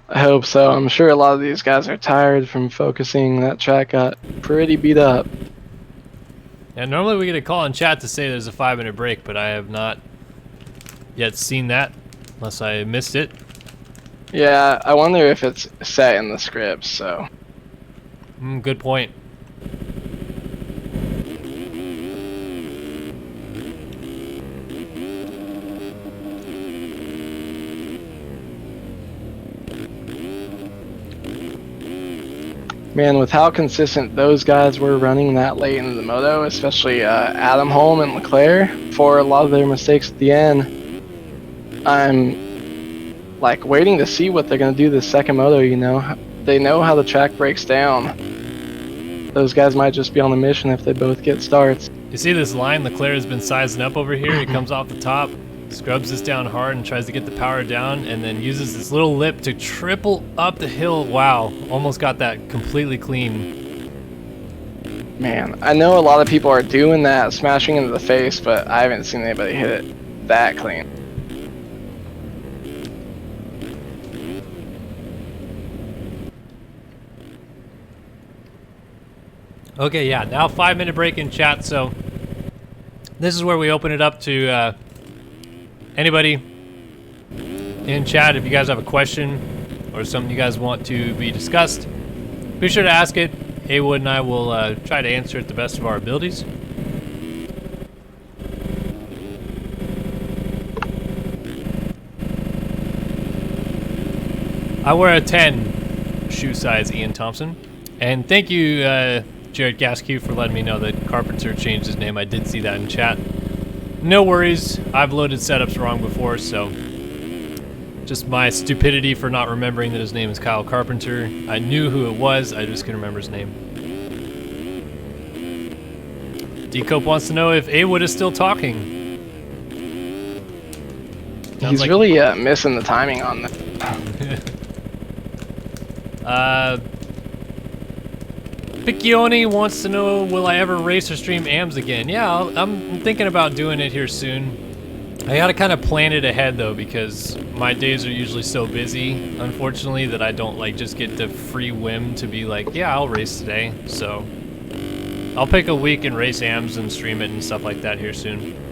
I hope so. I'm sure a lot of these guys are tired from focusing. That track got pretty beat up. Yeah, normally we get a call in chat to say there's a 5-minute break, but I have not yet seen that, unless I missed it. Yeah, I wonder if it's set in the script, so. Good point. Man, with how consistent those guys were running that late into the moto, especially Adam Holm and Leclerc, for a lot of their mistakes at the end, I'm like waiting to see what they're going to do this second moto, you know. They know how the track breaks down. Those guys might just be on the mission if they both get starts. You see this line Leclerc has been sizing up over here? He comes off the top. Scrubs this down hard and tries to get the power down, and then uses this little lip to triple up the hill. Wow, almost got that completely clean. Man, I know a lot of people are doing that, smashing into the face, but I haven't seen anybody hit it that clean. Okay, yeah, now 5-minute break in chat, so this is where we open it up to anybody in chat. If you guys have a question or something you guys want to be discussed, be sure to ask it. Haywood and I will try to answer it the best of our abilities. I wear a 10 shoe size, Ian Thompson. And thank you, Jared Gaskew, for letting me know that Carpenter changed his name. I did see that in chat. No worries. I've loaded setups wrong before, so just my stupidity for not remembering that his name is Kyle Carpenter. I knew who it was, I just couldn't remember his name. D-Cope wants to know if Haywood is still talking. He's like, really missing the timing on that. Piccioni wants to know, will I ever race or stream AMs again? Yeah, I'm thinking about doing it here soon. I gotta kind of plan it ahead though, because my days are usually so busy, unfortunately, that I don't like just get the free whim to be like, yeah, I'll race today. So I'll pick a week and race AMs and stream it and stuff like that here soon.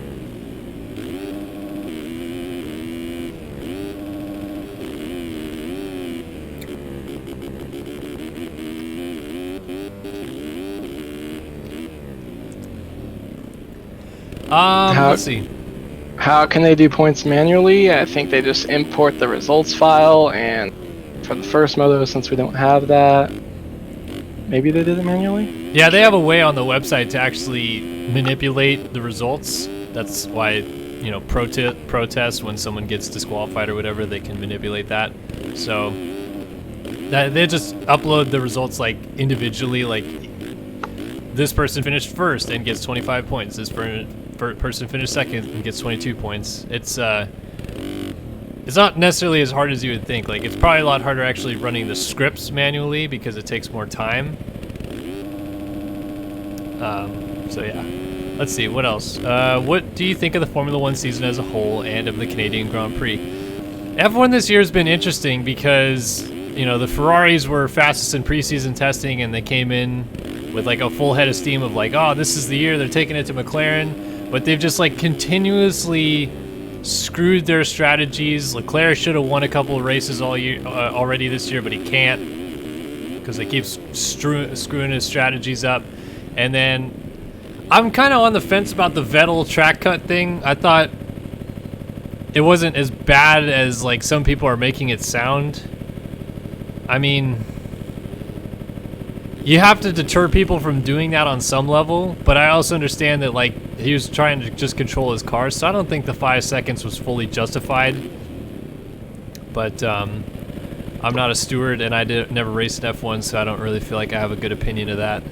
Let's see. How can they do points manually? I think they just import the results file, and for the first moto, since we don't have that, maybe they did it manually? Yeah, they have a way on the website to actually manipulate the results. That's why, you know, protest when someone gets disqualified or whatever, they can manipulate that. So they just upload the results like individually, like this person finished first and gets 25 points. This person finished second and gets 22 points. It's not necessarily as hard as you would think. Like, it's probably a lot harder actually running the scripts manually because it takes more time. So yeah, let's see, what else? What do you think of the Formula 1 season as a whole and of the Canadian Grand Prix? F1 this year has been interesting because, you know, the Ferraris were fastest in preseason testing and they came in with like a full head of steam of like, oh, this is the year, they're taking it to McLaren, but they've just like continuously screwed their strategies. Leclerc should have won a couple of races all year already this year, but he can't because they keep screwing his strategies up. And then I'm kind of on the fence about the Vettel track cut thing. I thought it wasn't as bad as like some people are making it sound. I mean, you have to deter people from doing that on some level, but I also understand that like he was trying to just control his car, so I don't think the 5 seconds was fully justified. But I'm not a steward, and I never raced in F1, so I don't really feel like I have a good opinion of that.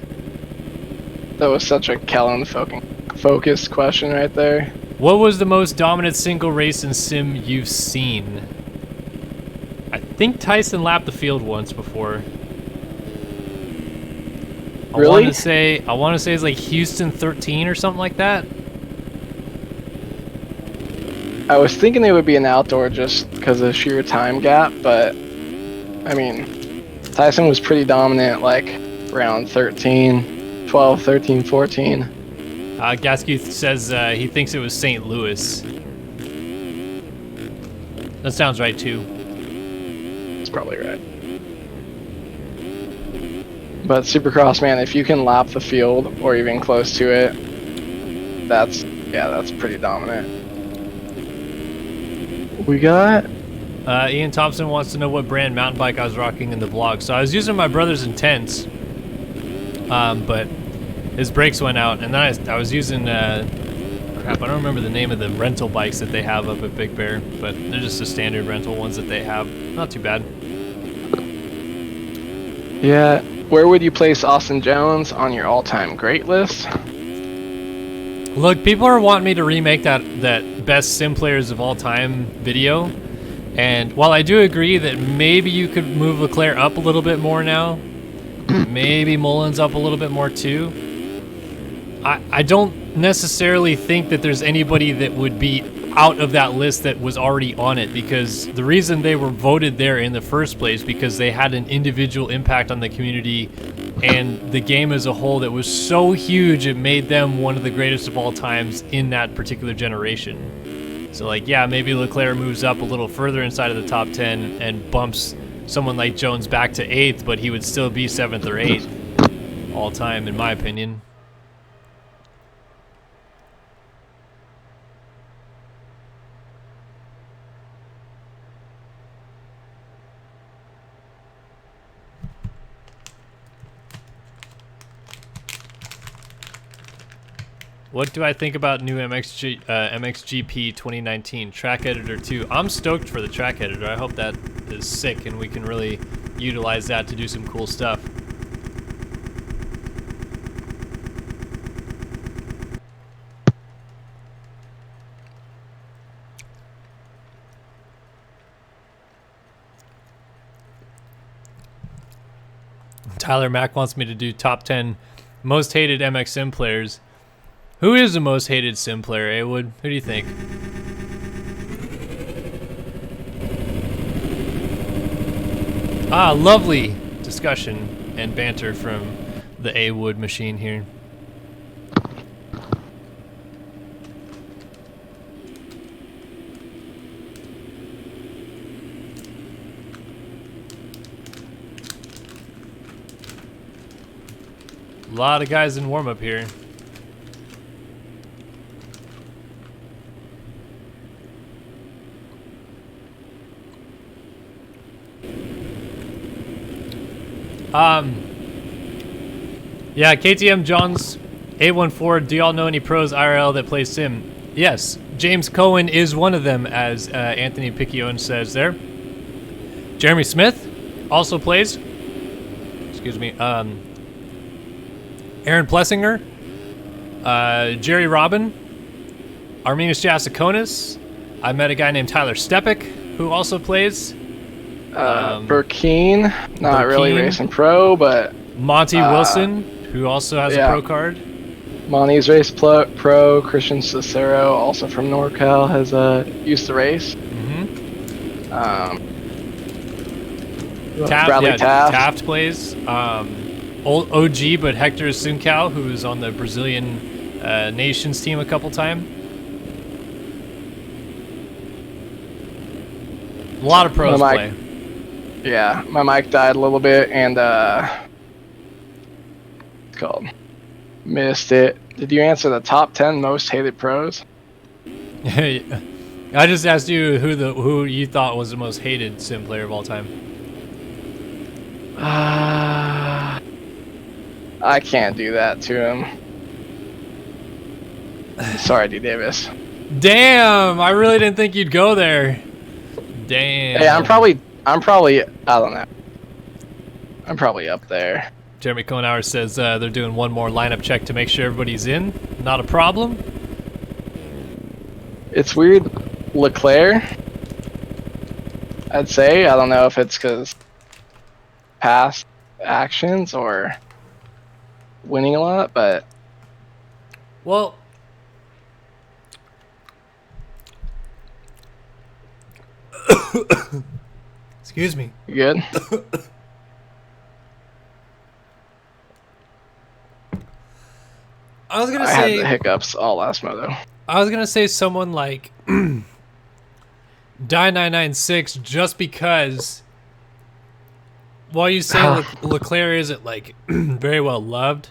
That was such a Kellen focused question right there. What was the most dominant single race in sim you've seen? I think Tyson lapped the field once before. Really? I want to say it's like Houston 13 or something like that. I was thinking it would be an outdoor just because of sheer time gap, but I mean, Tyson was pretty dominant like around 12, 13, 14. Gaskew says he thinks it was St. Louis. That sounds right too. That's probably right. But Supercross, man, if you can lap the field or even close to it, that's pretty dominant. We got Ian Thompson wants to know what brand mountain bike I was rocking in the vlog. So I was using my brother's Intense, but his brakes went out, and then I was using crap, I don't remember the name of the rental bikes that they have up at Big Bear, but they're just the standard rental ones that they have. Not too bad. Yeah. Where would you place Austin Jones on your all-time great list? Look, people are wanting me to remake that best sim players of all time video. And while I do agree that maybe you could move Leclerc up a little bit more now, maybe Mullins up a little bit more too, I don't necessarily think that there's anybody that would be out of that list that was already on it, because the reason they were voted there in the first place because they had an individual impact on the community and the game as a whole that was so huge it made them one of the greatest of all times in that particular generation. So like, yeah, maybe Leclerc moves up a little further inside of the top 10 and bumps someone like Jones back to 8th, but he would still be 7th or 8th all time in my opinion. What do I think about new MXGP 2019 track editor 2? I'm stoked for the track editor. I hope that is sick and we can really utilize that to do some cool stuff. Tyler Mack wants me to do top 10 most hated MX sim players. Who is the most hated sim player, Awood? Who do you think? Ah, lovely discussion and banter from the Awood machine here. A lot of guys in warm-up here. Yeah, KTM Johns 814, do y'all know any pros IRL that play sim? Yes, James Cohen is one of them, as Anthony Piccione says there. Jeremy Smith also plays. Excuse me. Aaron Plessinger. Jerry Robin. Arminus Jasikonis. I met a guy named Tyler Stepik who also plays. Burkeen, not really racing pro, but Monty Wilson, who also has a pro card. Monty's race pro. Christian Cicero, also from NorCal, has used to race. Bradley Taft plays. Old OG, but Hector Suncao, who is on the Brazilian Nations team a couple times. A lot of pros play. Yeah, my mic died a little bit, and it's called missed it. Did you answer the top 10 most hated pros? I just asked you who you thought was the most hated sim player of all time. I can't do that to him. Sorry, D. Davis. Damn, I really didn't think you'd go there. Damn. Hey, I'm probably, I don't know. I'm probably up there. Jeremy Kohnauer says they're doing one more lineup check to make sure everybody's in. Not a problem. It's weird. Leclerc, I'd say. I don't know if it's because past actions or winning a lot, but... Well... Excuse me. You good? I was gonna say... I say... had the hiccups all last moto. I was gonna say someone like... Die996, just because... While you say Leclerc isn't, like, very well loved,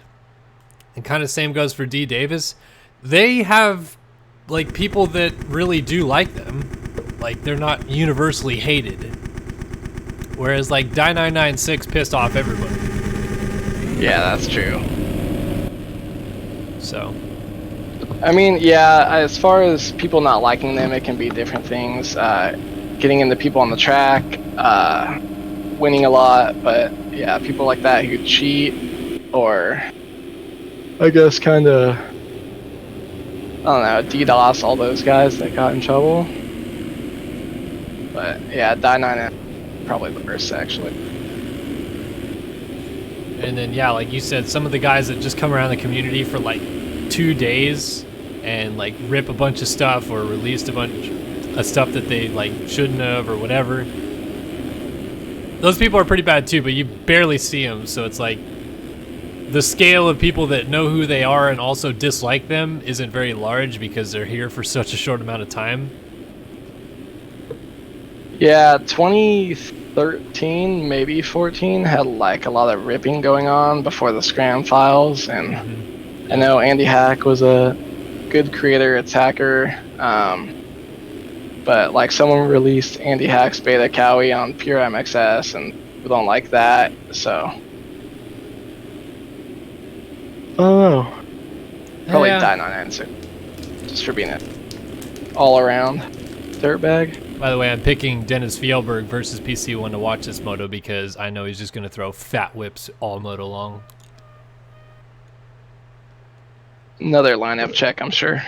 and kind of same goes for D. Davis, they have, like, people that really do like them. Like, they're not universally hated. Whereas, like, Die996 pissed off everybody. Yeah, that's true. So. I mean, yeah, as far as people not liking them, it can be different things. Getting into people on the track, winning a lot, but yeah, people like that who cheat or I guess kind of don't know, DDoS all those guys that got in trouble. But yeah, Die 9 probably the worst actually. And then yeah, like you said, some of the guys that just come around the community for like 2 days and like rip a bunch of stuff or released a bunch of stuff that they like shouldn't have or whatever. Those people are pretty bad too, but you barely see them, so it's like the scale of people that know who they are and also dislike them isn't very large because they're here for such a short amount of time. Yeah, 2013, maybe 14 had like a lot of ripping going on before the Scram files, and I know Andy Hack was a good creator attacker, but like someone released Andy Hack's Beta Cowie on Pure MXS, and we don't like that, so. Oh, probably Yeah. Die 9 answer, just for being an all-around dirtbag. By the way, I'm picking Dennis Fjellberg versus PC1 to watch this moto because I know he's just going to throw fat whips all moto long. Another lineup check, I'm sure.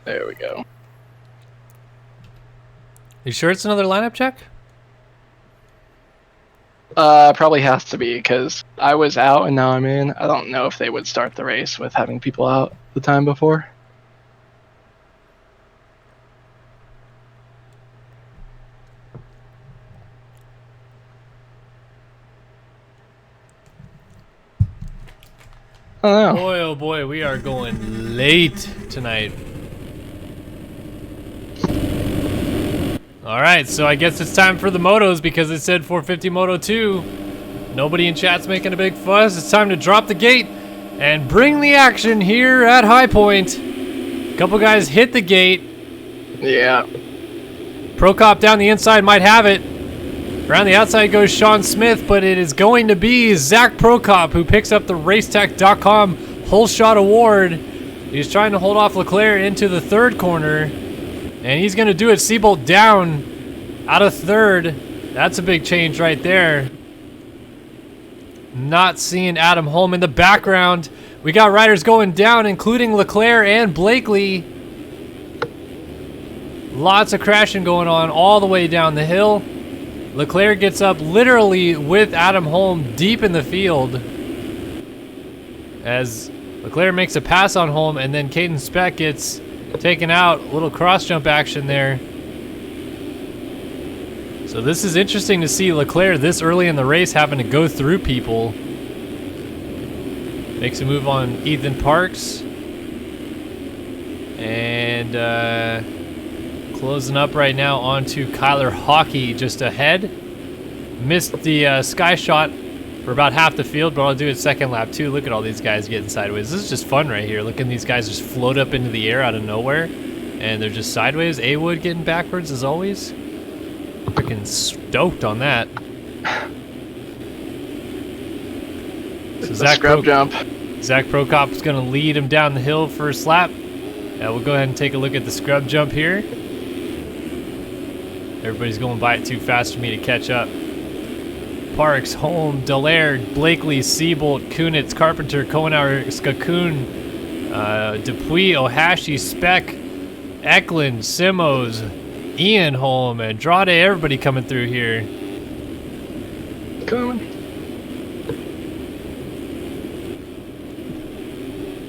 There we go. You sure it's another lineup check? Probably has to be, because I was out and now I'm in. I don't know if they would start the race with having people out the time before. I don't know. Boy, oh boy, we are going late tonight. Alright, so I guess it's time for the motos because it said 450 Moto 2. Nobody in chat's making a big fuss. It's time to drop the gate and bring the action here at High Point. A couple guys hit the gate. Yeah. Prokop down the inside might have it. Around the outside goes Sean Smith, but it is going to be Zach Prokop who picks up the Racetech.com Whole Shot Award. He's trying to hold off Leclerc into the third corner, and he's going to do it. Seabolt down out of third. That's a big change right there. Not seeing Adam Holm in the background. We got riders going down, including Leclerc and Blakely. Lots of crashing going on all the way down the hill. Leclerc gets up literally with Adam Holm deep in the field as Leclerc makes a pass on Holm, and then Caden Speck gets taken out. A little cross jump action there. So this is interesting to see Leclerc this early in the race having to go through people. Makes a move on Ethan Parks. And closing up right now onto Kyler Hockey just ahead. Missed the sky shot for about half the field, but I'll do it second lap too. Look at all these guys getting sideways. This is just fun right here. Look at these guys just float up into the air out of nowhere, and they're just sideways. A-Wood getting backwards as always. Freaking stoked on that. So Zach Prokop is going to lead him down the hill first lap. We'll go ahead and take a look at the scrub jump here. Everybody's going by it too fast for me to catch up. Parks, Holm, Dallaire, Blakely, Seabolt, Kunitz, Carpenter, Kohenauer, Skakun, Dupuis, Ohashi, Speck, Eklund, Simos, Ian Holm, Andrade, everybody coming through here. Coming.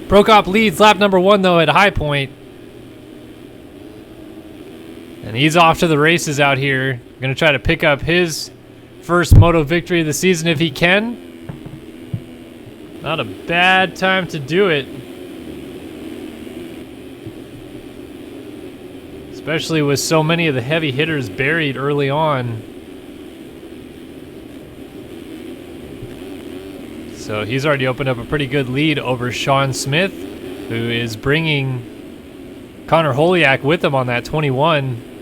Prokop leads lap number 1 though at High Point. And he's off to the races out here. Going to try to pick up his first moto victory of the season if he can. Not a bad time to do it. Especially with so many of the heavy hitters buried early on. So he's already opened up a pretty good lead over Sean Smith, who is bringing Connor Holiak with him on that 21.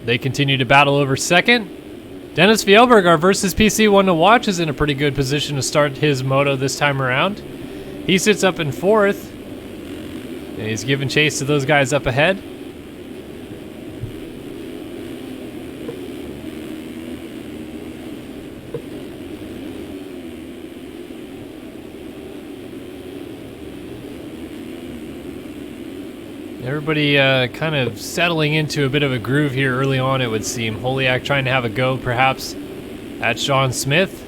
They continue to battle over second. Dennis Fjellberg, our versus PC one to watch, is in a pretty good position to start his moto this time around. He sits up in 4th, and he's giving chase to those guys up ahead. Everybody kind of settling into a bit of a groove here early on, it would seem. Holiak trying to have a go, perhaps, at Sean Smith.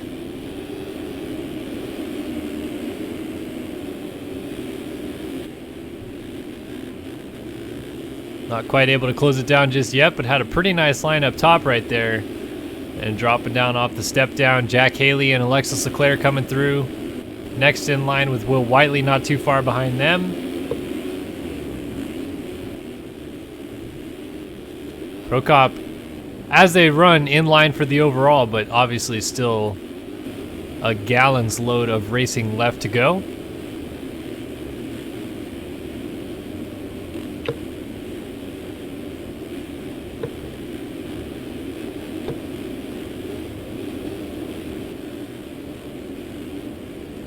Not quite able to close it down just yet, but had a pretty nice line up top right there. And dropping down off the step down, Jack Haley and Alexis Leclerc coming through. Next in line with Will Whiteley, not too far behind them. Prokop, as they run, in line for the overall, but obviously still a gallon's load of racing left to go.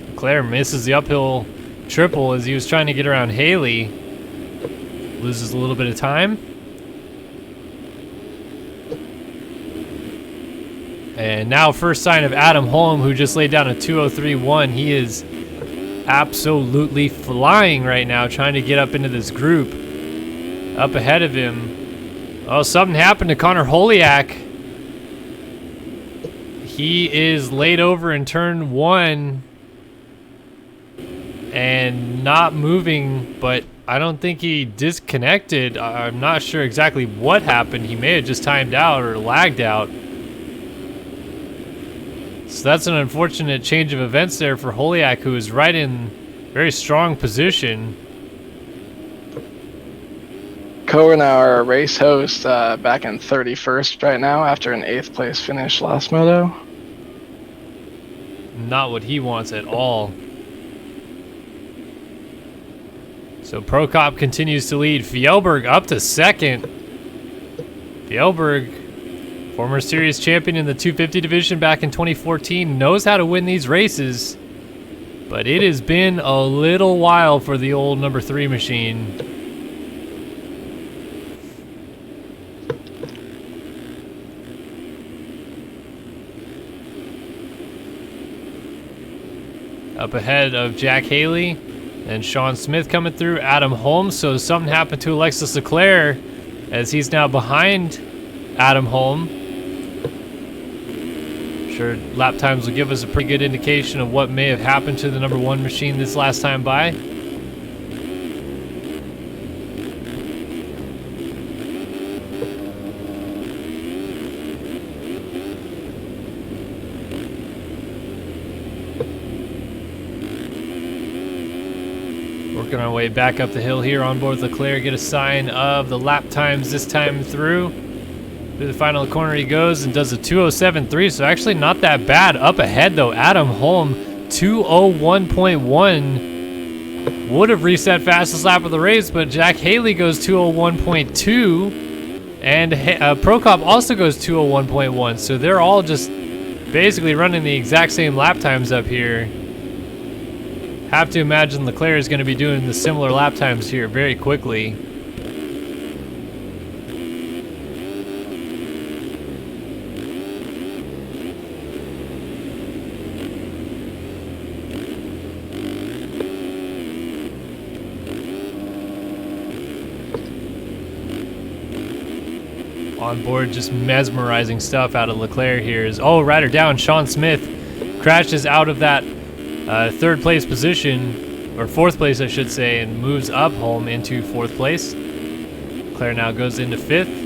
Leclerc misses the uphill triple as he was trying to get around Haley. Loses a little bit of time. And now first sign of Adam Holm, who just laid down a 2:03.1. He is absolutely flying right now, trying to get up into this group. Up ahead of him. Oh, something happened to Connor Holiak. He is laid over in turn 1 and not moving, but I don't think he disconnected. I'm not sure exactly what happened. He may have just timed out or lagged out. So that's an unfortunate change of events there for Holiak, who is right in very strong position. Korenauer, race host, back in 31st right now after an 8th place finish last moto. Not what he wants at all. So Prokop continues to lead. Fjellberg up to 2nd. Fjellberg, former series champion in the 250 division back in 2014, knows how to win these races, but it has been a little while for the old number 3 machine. Up ahead of Jack Haley and Sean Smith coming through, Adam Holmes. So something happened to Alexis Leclerc as he's now behind Adam Holm. Sure, lap times will give us a pretty good indication of what may have happened to the number 1 machine this last time by. Working our way back up the hill here on board Leclerc. Get a sign of the lap times this time through. Through the final corner he goes and does a 2:07.3, so actually not that bad. Up ahead though, Adam Holm, 2:01.1. Would have reset fastest lap of the race, but Jack Haley goes 2:01.2, and Prokop also goes 2:01.1. So they're all just basically running the exact same lap times up here. Have to imagine Leclerc is going to be doing the similar lap times here very quickly. On board, just mesmerizing stuff out of Leclerc here. Rider down, Sean Smith crashes out of that 3rd place position, or 4th place I should say, and moves up home into 4th place. Leclerc now goes into 5th.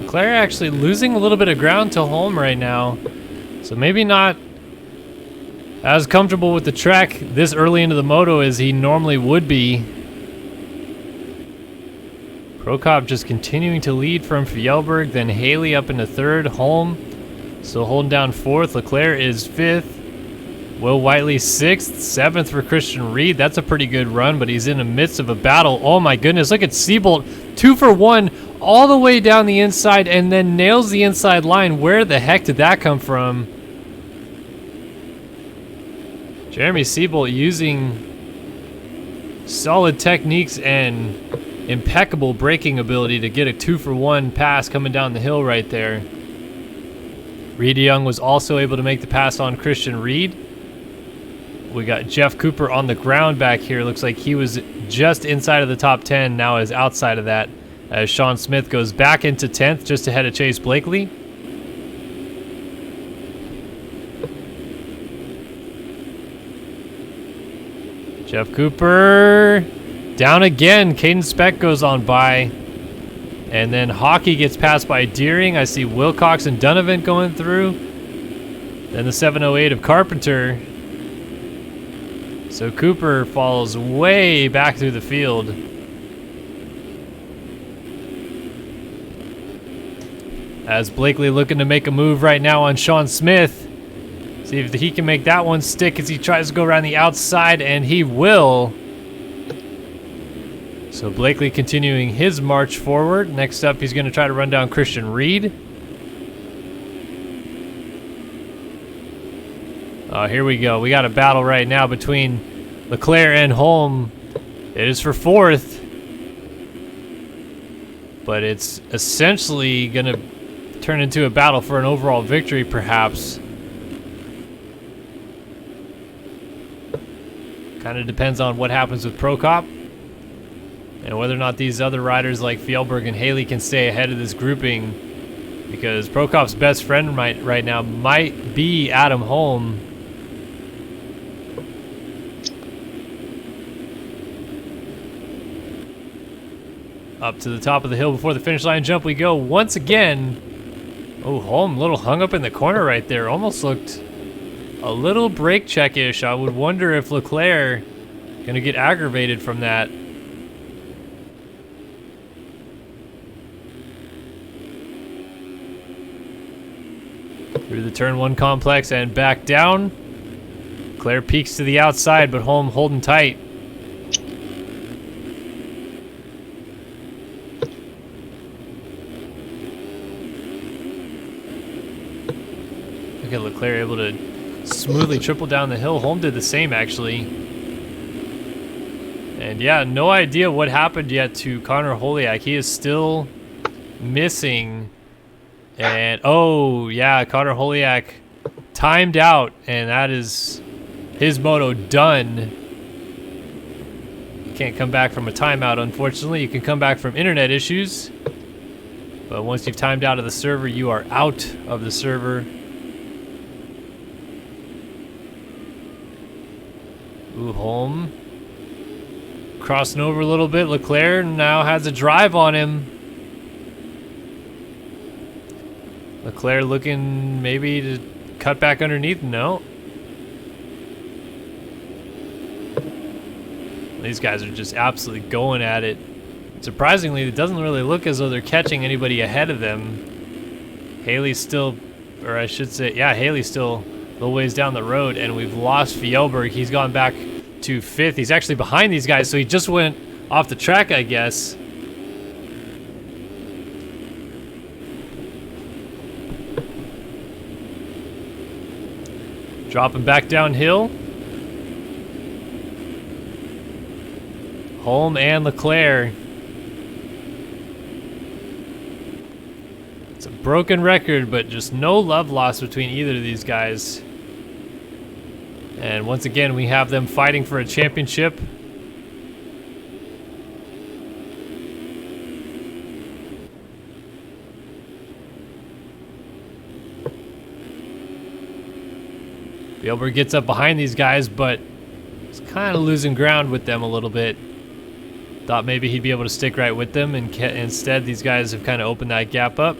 Leclerc actually losing a little bit of ground to Holm right now. So maybe not as comfortable with the track this early into the moto as he normally would be. Prokop just continuing to lead from Fjellberg, then Haley up into third. Holm still holding down fourth. Leclerc is fifth. Will Whiteley sixth. Seventh for Christian Reed. That's a pretty good run, but he's in the midst of a battle. Oh my goodness, look at Seabolt. 2 for 1 all the way down the inside and then nails the inside line. Where the heck did that come from? Jeremy Seabolt using solid techniques and impeccable braking ability to get a 2 for 1 pass coming down the hill right there. Reed Young was also able to make the pass on Christian Reed. We got Jeff Cooper on the ground back here. Looks like he was just inside of the top 10, now is outside of that, as Sean Smith goes back into 10th, just ahead of Chase Blakely. Jeff Cooper down again. Caden Speck goes on by. And then Hockey gets passed by Deering. I see Wilcox and Donovan going through. Then the 708 of Carpenter. So Cooper falls way back through the field. As Blakely looking to make a move right now on Sean Smith. See if he can make that one stick as he tries to go around the outside, and he will. So Blakely continuing his march forward. Next up, he's going to try to run down Christian Reed. Oh, here we go. We got a battle right now between Leclerc and Holm. It is for fourth. But it's essentially going to turn into a battle for an overall victory, perhaps. Kind of depends on what happens with Prokop and whether or not these other riders like Fjellberg and Haley can stay ahead of this grouping, because Prokop's best friend right now might be Adam Holm. Up to the top of the hill before the finish line jump we go once again. Oh, Holm a little hung up in the corner right there. Almost looked a little brake check-ish. I would wonder if Leclerc gonna get aggravated from that. Through the turn one complex and back down. Leclerc peeks to the outside, but Holm holding tight. Look at Leclerc able to smoothly triple down the hill. Holm did the same, actually. And yeah, no idea what happened yet to Connor Holiak. He is still missing. And oh yeah, Connor Holiak timed out, and that is his moto done. You can't come back from a timeout, unfortunately. You can come back from internet issues, but once you've timed out of the server, you are out of the server. Ooh, Holm crossing over a little bit. Leclerc now has a drive on him. Leclerc looking maybe to cut back underneath. No. These guys are just absolutely going at it. Surprisingly, it doesn't really look as though they're catching anybody ahead of them. Haley's still, or I should say, yeah, Haley's still a little ways down the road, and we've lost Fjellberg. He's gone back to fifth. He's actually behind these guys, so he just went off the track, I guess. Dropping back downhill. Holm and Leclerc. It's a broken record, but just no love lost between either of these guys. And once again, we have them fighting for a championship. Fjellberg gets up behind these guys, but he's kind of losing ground with them a little bit. Thought maybe he'd be able to stick right with them, and instead these guys have kind of opened that gap up.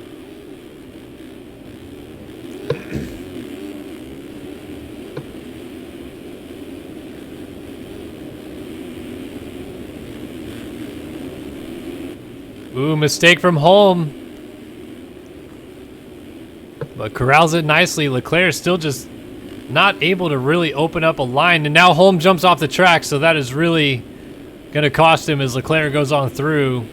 Ooh, mistake from Holm. But corrals it nicely. Leclerc still just not able to really open up a line. And now Holm jumps off the track, so that is really going to cost him as Leclerc goes on through.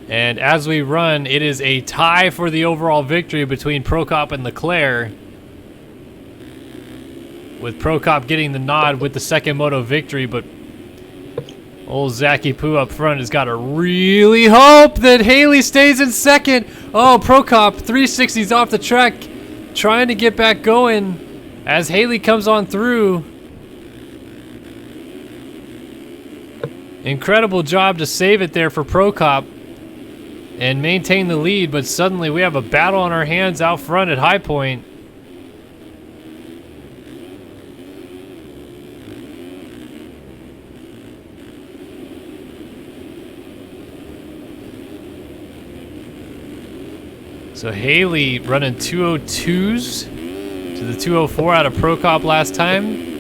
And as we run, it is a tie for the overall victory between Prokop and Leclerc, with Prokop getting the nod with the second moto victory. But old Zaki Poo up front has got to really hope that Haley stays in second. Oh, Prokop 360s off the track, trying to get back going as Haley comes on through. Incredible job to save it there for Prokop and maintain the lead, but suddenly we have a battle on our hands out front at High Point. So Haley running 202s to the 204 out of Prokop last time.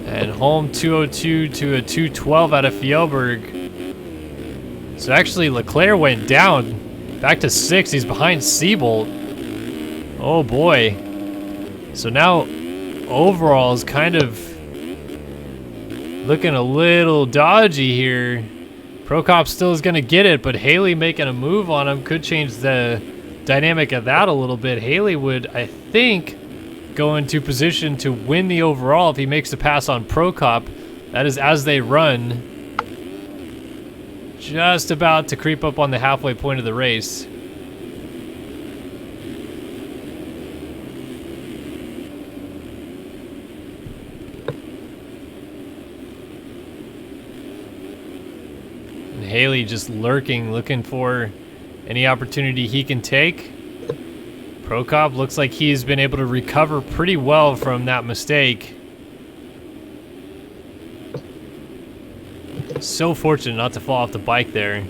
And Holm 202 to a 212 out of Fjellberg. So actually Leclerc went down back to 6. He's behind Siebold. Oh boy. So now overall is kind of looking a little dodgy here. Prokop still is going to get it, but Haley making a move on him could change the dynamic of that a little bit. Haley would, I think, go into position to win the overall if he makes the pass on Prokop. That is as they run. Just about to creep up on the halfway point of the race. And Haley just lurking, looking for any opportunity he can take. Prokop looks like he's been able to recover pretty well from that mistake. So fortunate not to fall off the bike there.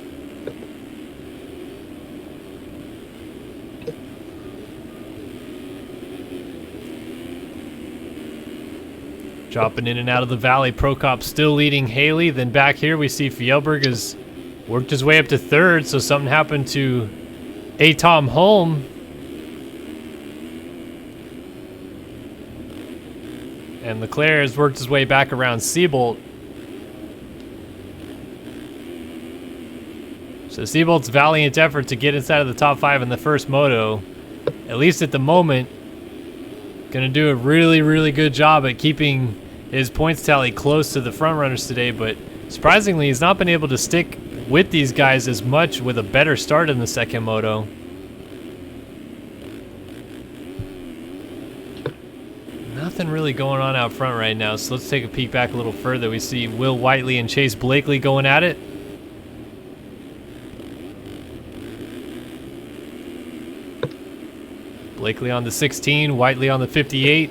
Dropping in and out of the valley, Prokop still leading Haley. Then back here we see Fjellberg has worked his way up to third, so something happened to Tom Holm. And Leclerc has worked his way back around Siebold. So Siebold's valiant effort to get inside of the top 5 in the first moto, at least at the moment, gonna do a really, really good job at keeping his points tally close to the front runners today, but surprisingly he's not been able to stick with these guys as much with a better start in the second moto. Nothing really going on out front right now, so let's take a peek back a little further. We see Will Whiteley and Chase Blakely going at it. Blakely on the 16, Whiteley on the 58.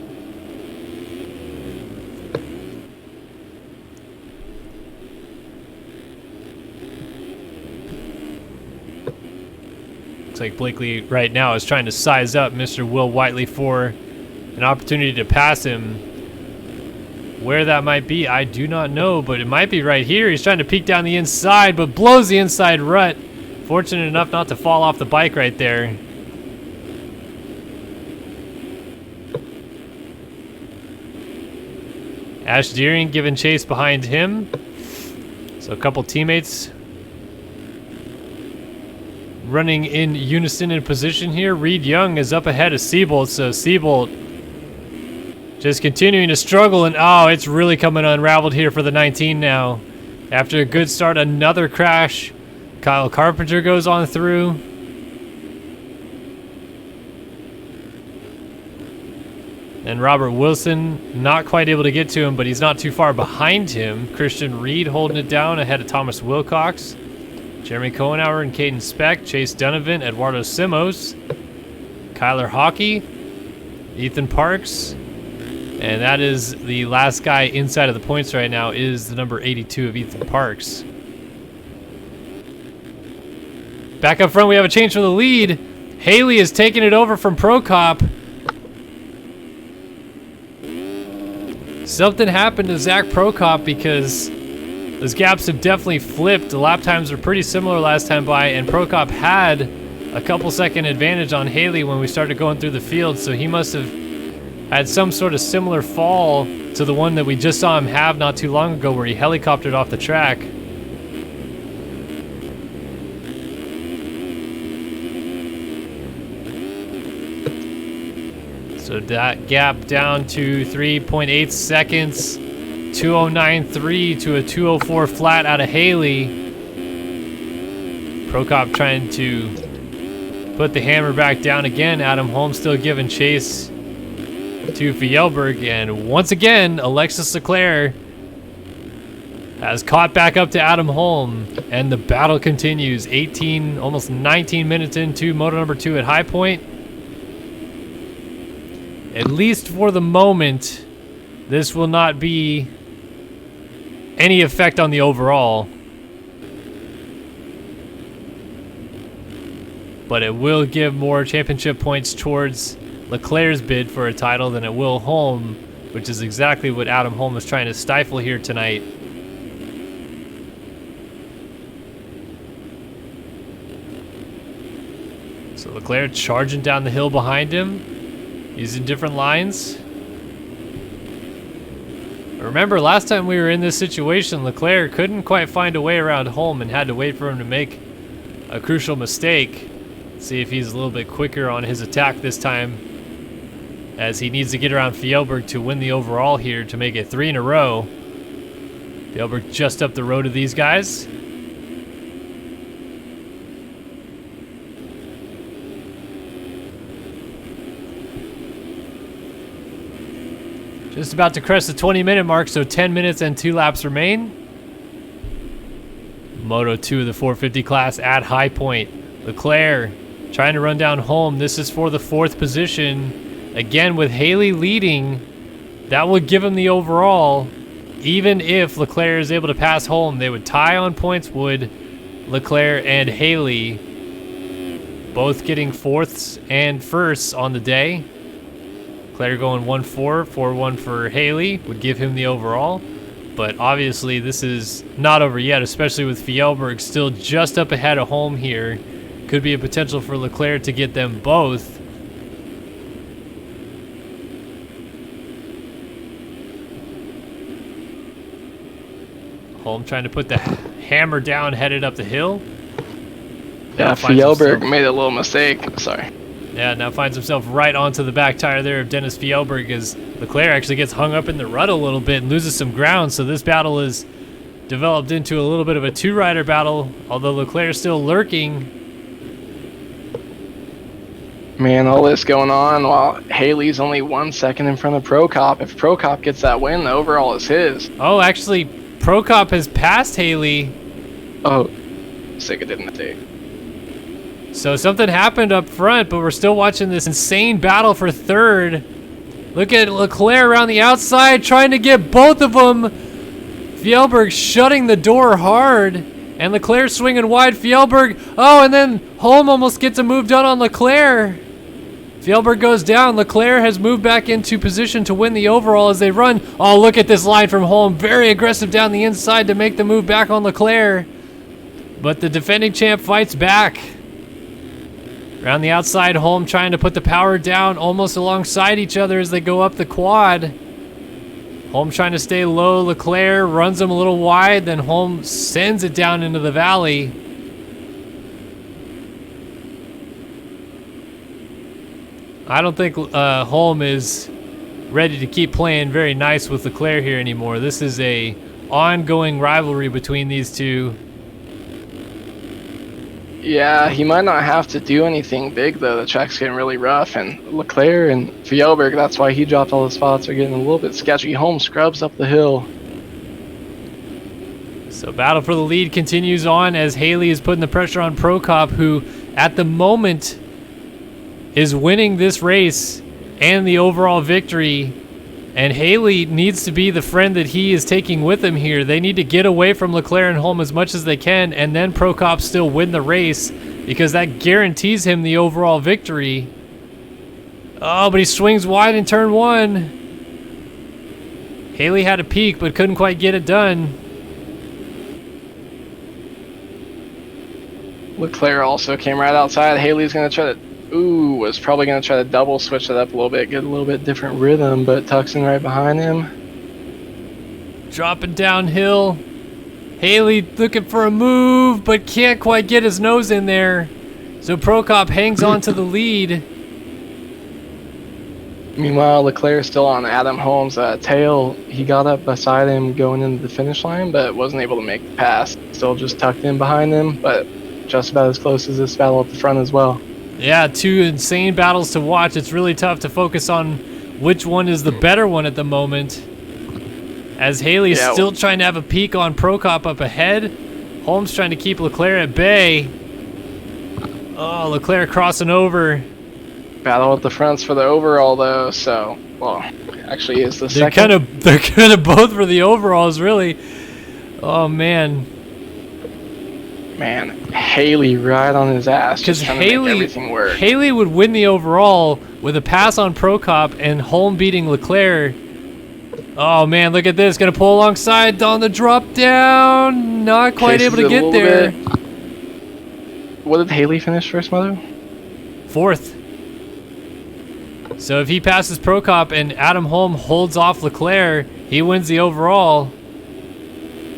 Looks like Blakely right now is trying to size up Mr. Will Whiteley for an opportunity to pass him. Where that might be, I do not know, but it might be right here. He's trying to peek down the inside, but blows the inside rut. Fortunate enough not to fall off the bike right there. Ash Deering giving chase behind him. So a couple teammates running in unison in position here. Reed Young is up ahead of Siebold, so Siebold just continuing to struggle, and oh, it's really coming unraveled here for the 19 now. After a good start, another crash. Kyle Carpenter goes on through. And Robert Wilson not quite able to get to him, but he's not too far behind him. Christian Reed holding it down ahead of Thomas Wilcox. Jeremy Cohenauer and Caden Speck. Chase Donovan, Eduardo Simos. Kyler Hockey. Ethan Parks. And that is the last guy inside of the points right now, is the number 82 of Ethan Parks. Back up front, we have a change for the lead. Haley is taking it over from Prokop. Something happened to Zach Prokop because Those gaps have definitely flipped. The lap times were pretty similar last time by, and Prokop had a couple second advantage on Haley when we started going through the field, so he must have had some sort of similar fall to the one that we just saw him have not too long ago where he helicoptered off the track. So that gap down to 3.8 seconds, 2:09.3 to a 2:04 flat out of Haley. Prokop trying to put the hammer back down again. Adam Holmes still giving chase to Fjellberg, and once again, Alexis Leclerc has caught back up to Adam Holm, and the battle continues. 18, almost 19 minutes into Moto number 2 at High Point. At least for the moment, this will not be any effect on the overall, but it will give more championship points towards Leclerc's bid for a title than it will Holm, which is exactly what Adam Holm is trying to stifle here tonight. So Leclerc charging down the hill behind him, using different lines. Remember, last time we were in this situation, Leclerc couldn't quite find a way around Holm and had to wait for him to make a crucial mistake. See if he's a little bit quicker on his attack this time, as he needs to get around Fjellberg to win the overall here to make it 3 in a row. Fjellberg just up the road to these guys. Just about to crest the 20-minute mark, so 10 minutes and 2 laps remain. Moto 2 of the 450 class at High Point. Leclerc trying to run down Holm. This is for the 4th position. Again, with Haley leading, that would give him the overall. Even if Leclerc is able to pass Holm, they would tie on points, would Leclerc and Haley, both getting 4ths and 1sts on the day. Leclerc going 1-4, 4-1 for Haley would give him the overall. But obviously this is not over yet, especially with Fjellberg still just up ahead of Holm here. Could be a potential for Leclerc to get them both. Holm trying to put the hammer down, headed up the hill. Yeah, Fjellberg made a little mistake. Sorry. Yeah, now finds himself right onto the back tire there of Dennis Fjellberg, as Leclerc actually gets hung up in the rut a little bit and loses some ground. So this battle is developed into a little bit of a 2-rider battle, although Leclerc is still lurking. Man, all this going on while Haley's only 1 second in front of Prokop. If Prokop gets that win, the overall is his. Oh, actually, Prokop has passed Haley. Oh, sick it didn't take. So something happened up front, but we're still watching this insane battle for 3rd. Look at Leclerc around the outside trying to get both of them. Fjellberg shutting the door hard, and Leclerc swinging wide. Fjellberg, oh, and then Holm almost gets a move done on Leclerc. Fjellberg goes down. Leclerc has moved back into position to win the overall as they run. Oh, look at this line from Holm. Very aggressive down the inside to make the move back on Leclerc. But the defending champ fights back. Around the outside, Holm trying to put the power down almost alongside each other as they go up the quad. Holm trying to stay low. Leclerc runs him a little wide, then Holm sends it down into the valley. I don't think Holm is ready to keep playing very nice with Leclerc here anymore. This is a ongoing rivalry between these two. Yeah, he might not have to do anything big, though. The track's getting really rough, and Leclerc and Fjellberg, that's why he dropped all the spots, are getting a little bit sketchy. Holm scrubs up the hill. So battle for the lead continues on as Haley is putting the pressure on Prokop, who at the moment is winning this race and the overall victory. And Haley needs to be the friend that he is taking with him here. They need to get away from Leclerc and Holm as much as they can, and then Prokop still win the race, because that guarantees him the overall victory. Oh, but he swings wide in turn 1. Haley had a peek, but couldn't quite get it done. Leclerc also came right outside. Haley's going to try to... was probably going to try to double switch it up a little bit, get a little bit different rhythm, but tucks in right behind him. Dropping downhill. Haley looking for a move, but can't quite get his nose in there. So Prokop hangs on to the lead. Meanwhile, Leclerc still on Adam Holmes' tail. He got up beside him going into the finish line, but wasn't able to make the pass. Still just tucked in behind him, but just about as close as this battle at the front as well. Yeah, two insane battles to watch. It's really tough to focus on which one is the better one at the moment. As Haley's still trying to have a peek on Prokop up ahead. Holmes trying to keep Leclerc at bay. Oh, Leclerc crossing over. Battle at the fronts for the overall, though, so... Well, actually is the second. They're kind of both for the overalls, really. Oh, man. Man, Haley right on his ass. Because trying to make everything work. Haley would win the overall with a pass on Prokop and Holm beating Leclerc. Oh, man, look at this. Going to pull alongside on the drop down. Not quite able to get there. What did Haley finish first, Moto? 4th. So if he passes Prokop and Adam Holm holds off Leclerc, he wins the overall.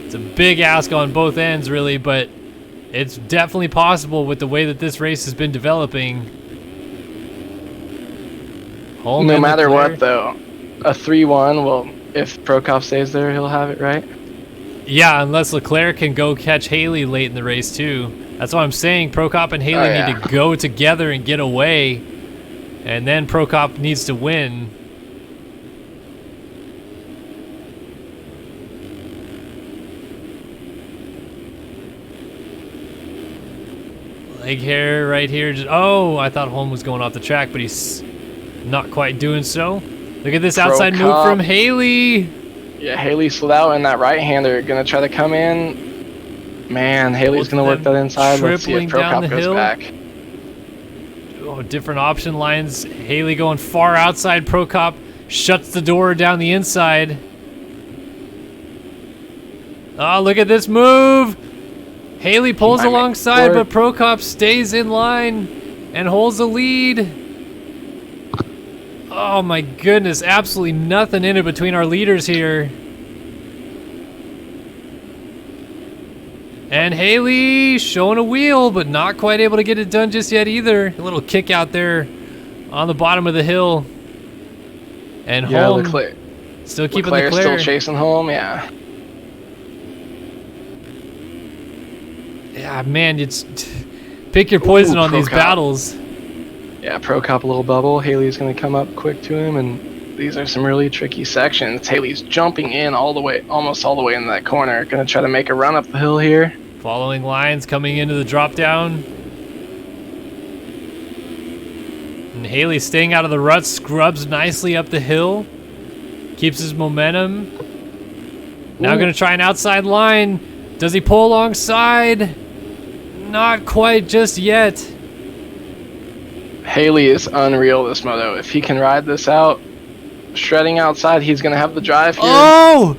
It's a big ask on both ends, really, but it's definitely possible with the way that this race has been developing. Holm no matter what, though, a 3-1, well, if Prokop stays there, he'll have it, right? Yeah, unless Leclerc can go catch Haley late in the race, too. That's what I'm saying. Prokop and Haley need to go together and get away. And then Prokop needs to win. Leg hair right here. Oh, I thought Holm was going off the track, but he's not quite doing so. Look at this outside move from Haley. Yeah, Haley slid out in that right-hander. Gonna try to come in. Man, Haley's gonna work that inside. Let's see if Prokop goes back. Oh, different option lines. Haley going far outside. Prokop shuts the door down the inside. Oh, look at this move. Haley pulls alongside, but Prokop stays in line and holds the lead. Oh my goodness, absolutely nothing in it between our leaders here. And Haley showing a wheel, but not quite able to get it done just yet either. A little kick out there on the bottom of the hill. And Holm still keeping Leclerc. Still chasing Holm, yeah. Yeah, man, it's pick your poison on these battles. Yeah, Prokop a little bubble. Haley's going to come up quick to him, and these are some really tricky sections. Haley's jumping in all the way, almost all the way into that corner. Going to try to make a run up the hill here. Following lines coming into the drop down. And Haley staying out of the rut, scrubs nicely up the hill. Keeps his momentum. Now going to try an outside line. Does he pull alongside? Not quite just yet. Haley is unreal this moto. If he can ride this out, shredding outside, he's going to have the drive here. Oh!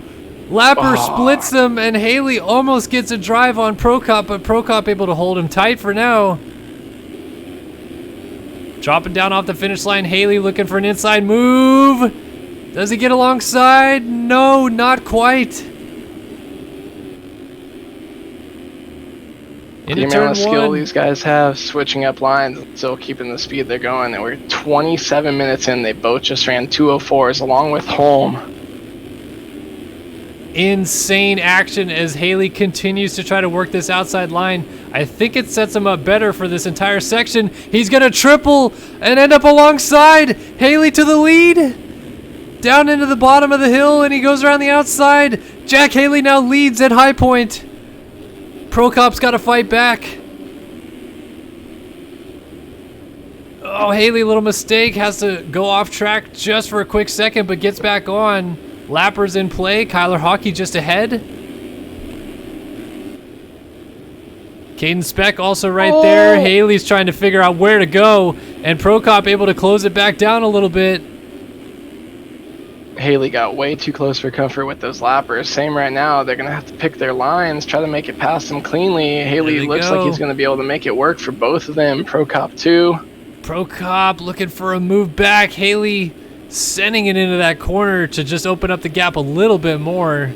Lapper splits them, and Haley almost gets a drive on Prokop, but Prokop able to hold him tight for now. Dropping down off the finish line, Haley looking for an inside move. Does he get alongside? No, not quite. The amount of skill these guys have switching up lines and still keeping the speed they're going. And we're 27 minutes in. They both just ran 2:04s along with Holm. Insane action as Haley continues to try to work this outside line. I think it sets him up better for this entire section. He's going to triple and end up alongside. Haley to the lead. Down into the bottom of the hill, and he goes around the outside. Jack Haley now leads at High Point. Prokop's got to fight back. Oh, Haley, little mistake. Has to go off track just for a quick second, but gets back on. Lapper's in play. Kyler Hockey just ahead. Caden Speck also right there. Haley's trying to figure out where to go, and Prokop able to close it back down a little bit. Haley got way too close for comfort with those lappers. Same right now. They're going to have to pick their lines, try to make it past them cleanly. Haley looks like he's going to be able to make it work for both of them. Pro Cop 2. Pro Cop looking for a move back. Haley sending it into that corner to just open up the gap a little bit more.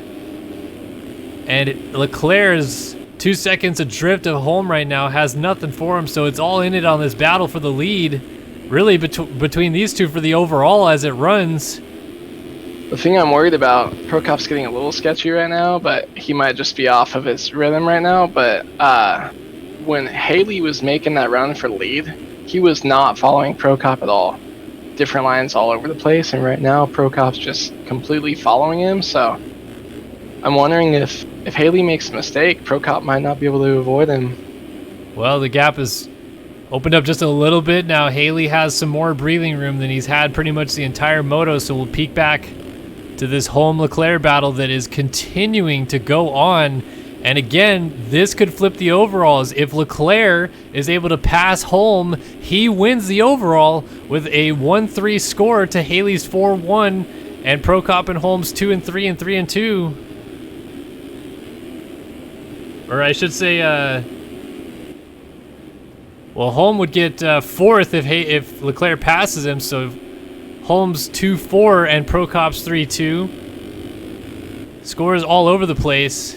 And Leclerc is 2 seconds adrift of home right now, has nothing for him, so it's all in it on this battle for the lead. Really between these two for the overall as it runs. The thing I'm worried about, Pro Cop's getting a little sketchy right now, but he might just be off of his rhythm right now. But when Haley was making that run for lead, he was not following Pro Cop at all. Different lines all over the place, and right now Pro Cop's just completely following him. So I'm wondering if Haley makes a mistake, Pro Cop might not be able to avoid him. Well, the gap is opened up just a little bit. Now Haley has some more breathing room than he's had pretty much the entire moto, so we'll peek back to this home Leclerc battle that is continuing to go on. And again, this could flip the overalls. If Leclerc is able to pass home, he wins the overall with a 1-3 score to Haley's 4-1, and Pro Cop and Holmes 2-3 and 3-2. Or I should say, well, Holm would get fourth if Leclerc passes him, so Holmes 2-4 and Pro Cop's 3-2. Scores all over the place.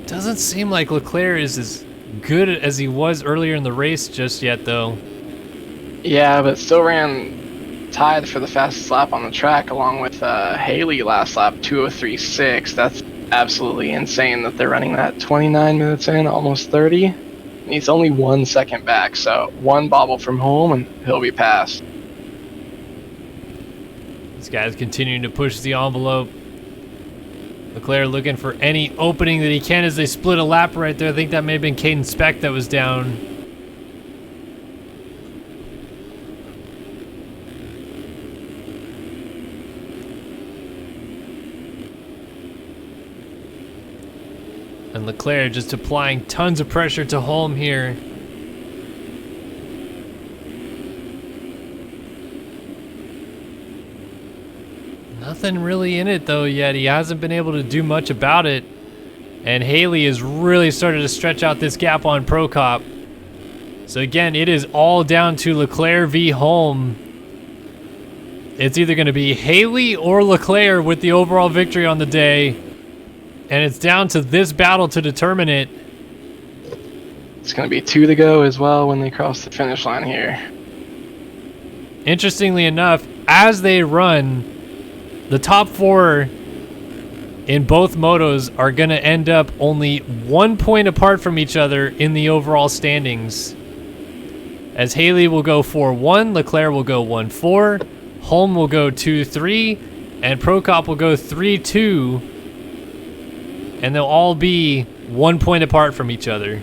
Doesn't seem like Leclerc is as good as he was earlier in the race just yet, though. Yeah, but still ran tied for the fastest lap on the track, along with Haley last lap, 2:03.6. That's absolutely insane that they're running that 29 minutes in, almost 30. And he's only 1 second back, so one bobble from home and he'll be passed. This guy's continuing to push the envelope. Leclerc looking for any opening that he can as they split a lap right there. I think that may have been Caden Speck that was down. And Leclerc just applying tons of pressure to Holm here. Nothing really in it though yet. He hasn't been able to do much about it. And Haley has really started to stretch out this gap on Pro Cop. So again, it is all down to Leclerc v. Holm. It's either going to be Haley or Leclerc with the overall victory on the day. And it's down to this battle to determine it. It's going to be 2 to go as well when they cross the finish line here. Interestingly enough, as they run, the top 4 in both motos are going to end up only 1 point apart from each other in the overall standings. As Haley will go 4-1, Leclerc will go 1-4, Holm will go 2-3, and Pro Cop will go 3-2. And they'll all be 1 point apart from each other.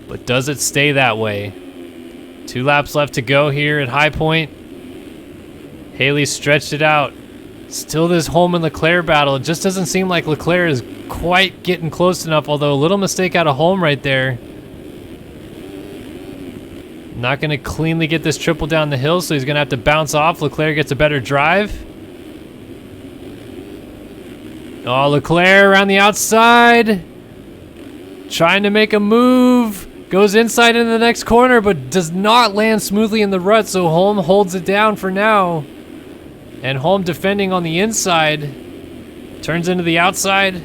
But does it stay that way? 2 laps left to go here at High Point. Haley stretched it out. Still this Holm and Leclerc battle. It just doesn't seem like Leclerc is quite getting close enough, although a little mistake out of Holm right there. Not going to cleanly get this triple down the hill, so he's going to have to bounce off. Leclerc gets a better drive. Oh, Leclerc around the outside. Trying to make a move. Goes inside into the next corner, but does not land smoothly in the rut, so Holm holds it down for now. And Holm defending on the inside. Turns into the outside.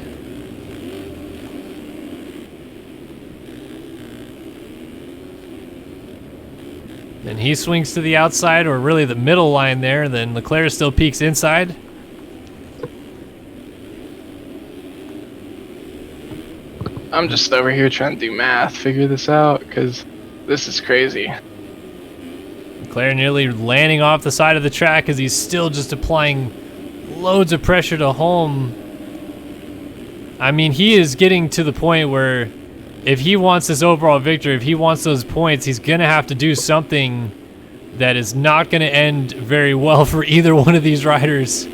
Then he swings to the outside, or really the middle line there. Then Leclerc still peeks inside. I'm just over here trying to do math, figure this out, because this is crazy. Leclerc nearly landing off the side of the track as he's still just applying loads of pressure to Holm. I mean, he is getting to the point where if he wants this overall victory, if he wants those points, he's going to have to do something that is not going to end very well for either one of these riders.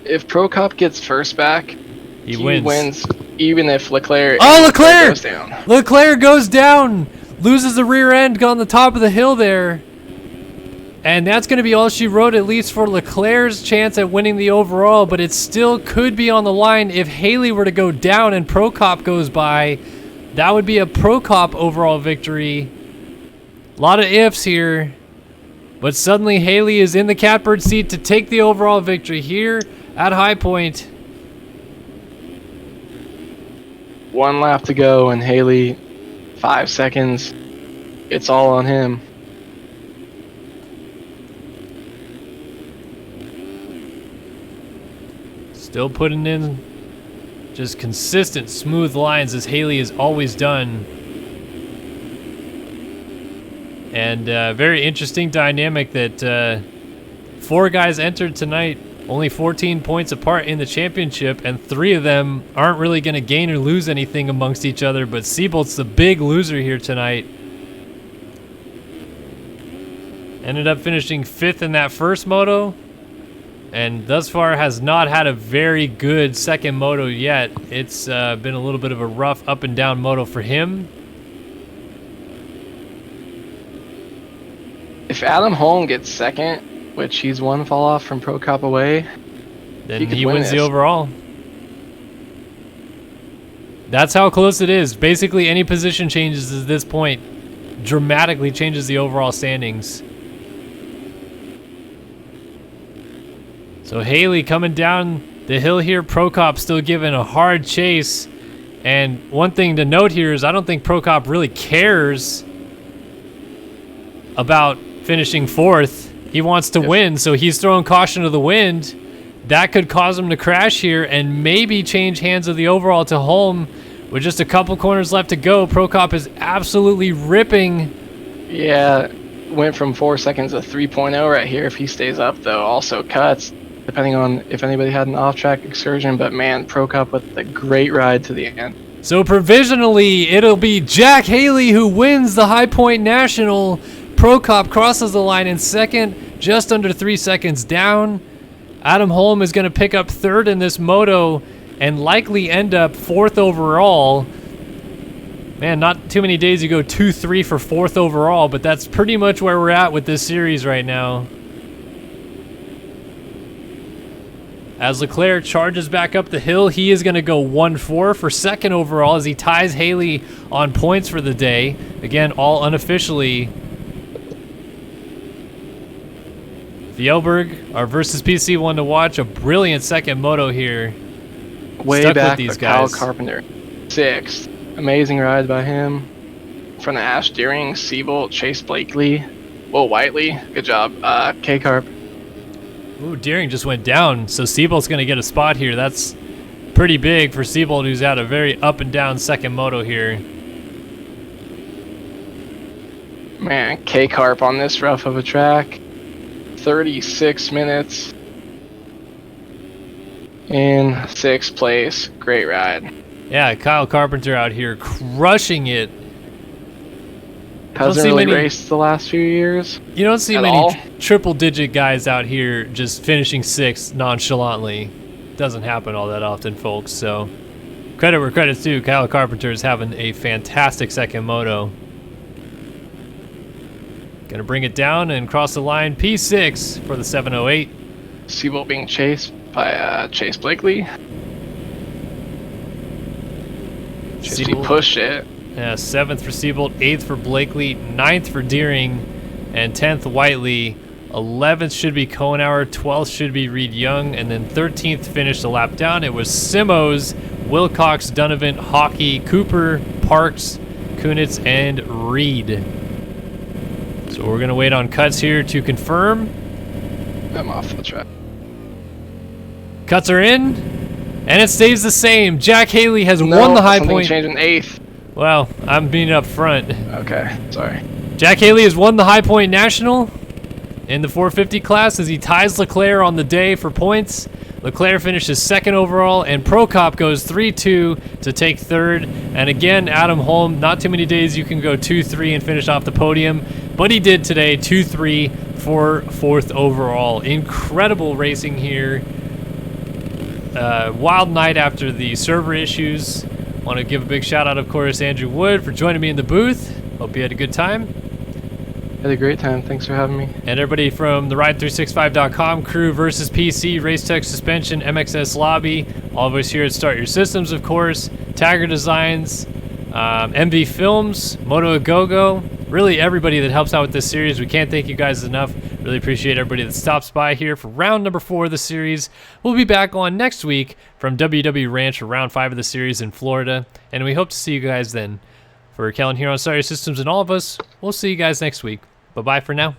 If Pro Cop gets first back, he wins. even if Leclerc Leclerc goes down. Leclerc goes down, loses the rear end on the top of the hill there. And that's going to be all she wrote, at least for Leclerc's chance at winning the overall, but it still could be on the line if Haley were to go down and Prokop goes by. That would be a Prokop overall victory. A lot of ifs here, but suddenly Haley is in the catbird seat to take the overall victory here at High Point. 1 lap to go, and Haley, 5 seconds. It's all on him. Still putting in just consistent, smooth lines as Haley has always done. And very interesting dynamic that 4 guys entered tonight, only 14 points apart in the championship, and 3 of them aren't really going to gain or lose anything amongst each other, but Seabolt's the big loser here tonight. Ended up finishing 5th in that first moto, and thus far has not had a very good second moto yet. It's been a little bit of a rough up and down moto for him. If Adam Holm gets second, which he's 1 fall off from Prokop away, then he wins the overall. That's how close it is. Basically, any position changes at this point dramatically changes the overall standings. So Haley coming down the hill here. Prokop still giving a hard chase. And one thing to note here is I don't think Prokop really cares about finishing 4th. He wants to win, so he's throwing caution to the wind. That could cause him to crash here and maybe change hands of the overall to Holm. With just a couple corners left to go, Prokop is absolutely ripping. Yeah, went from 4 seconds to 3.0 right here. If he stays up, though, also cuts, depending on if anybody had an off-track excursion. But, man, Prokop with a great ride to the end. So provisionally, it'll be Jack Haley who wins the High Point National. Prokop crosses the line in second, just under 3 seconds down. Adam Holm is going to pick up 3rd in this moto and likely end up 4th overall. Man, not too many days you go 2-3 for 4th overall, but that's pretty much where we're at with this series right now. As Leclerc charges back up the hill, he is going to go 1-4 for 2nd overall as he ties Haley on points for the day. Again, all unofficially. Fjellberg, our versus PC one to watch, a brilliant second moto here. Way Stuck back with these Kyle guys. Carpenter, 6th. Amazing ride by him. From the Ash Deering, Seabolt, Chase Blakely, Will Whiteley. Good job, K-Carp. Ooh, Deering just went down, so Seabolt's going to get a spot here. That's pretty big for Seabolt, who's had a very up and down second moto here. Man, K-Carp on this rough of a track. 36 minutes in 6th place. Great ride. Yeah, Kyle Carpenter out here crushing it. Hasn't really raced the last few years. You don't see at many all. triple-digit guys out here just finishing 6th nonchalantly. Doesn't happen all that often, folks. So credit where credit's due. Kyle Carpenter is having a fantastic second moto. Gonna bring it down and cross the line. P6 for the 708. Seabolt being chased by Chase Blakely. Just he pushed it. Yeah, 7th for Seabolt, 8th for Blakely, 9th for Deering, and 10th Whiteley. 11th should be Cohenauer, 12th should be Reed Young, and then 13th finished a lap down. It was Simos, Wilcox, Donovan, Hockey, Cooper, Parks, Kunitz, and Reed. So we're going to wait on cuts here to confirm. I'm off the track. Cuts are in, and it stays the same. Jack Haley has won the High Point. Changed in 8th. Well, I'm being up front. Okay, sorry. Jack Haley has won the High Point National in the 450 class as he ties Leclerc on the day for points. Leclerc finishes 2nd overall, and Prokop goes 3-2 to take 3rd. And again, Adam Holm, not too many days you can go 2-3 and finish off the podium, but he did today, 2-3 for 4th overall. Incredible racing here. wild night after the server issues. Want to give a big shout out, of course, Andrew Wood for joining me in the booth. Hope you had a good time. Had a great time. Thanks for having me. And everybody from the Ride365.com crew versus PC, Racetech Suspension, MXS Lobby, all of us here at Start Your Systems, of course, Tiger Designs, MV Films, Moto Go, really everybody that helps out with this series. We can't thank you guys enough. Really appreciate everybody that stops by here for round number 4 of the series. We'll be back on next week from WW Ranch for round 5 of the series in Florida, and we hope to see you guys then. For Kellen here on Start Your Systems and all of us, we'll see you guys next week. Bye-bye for now.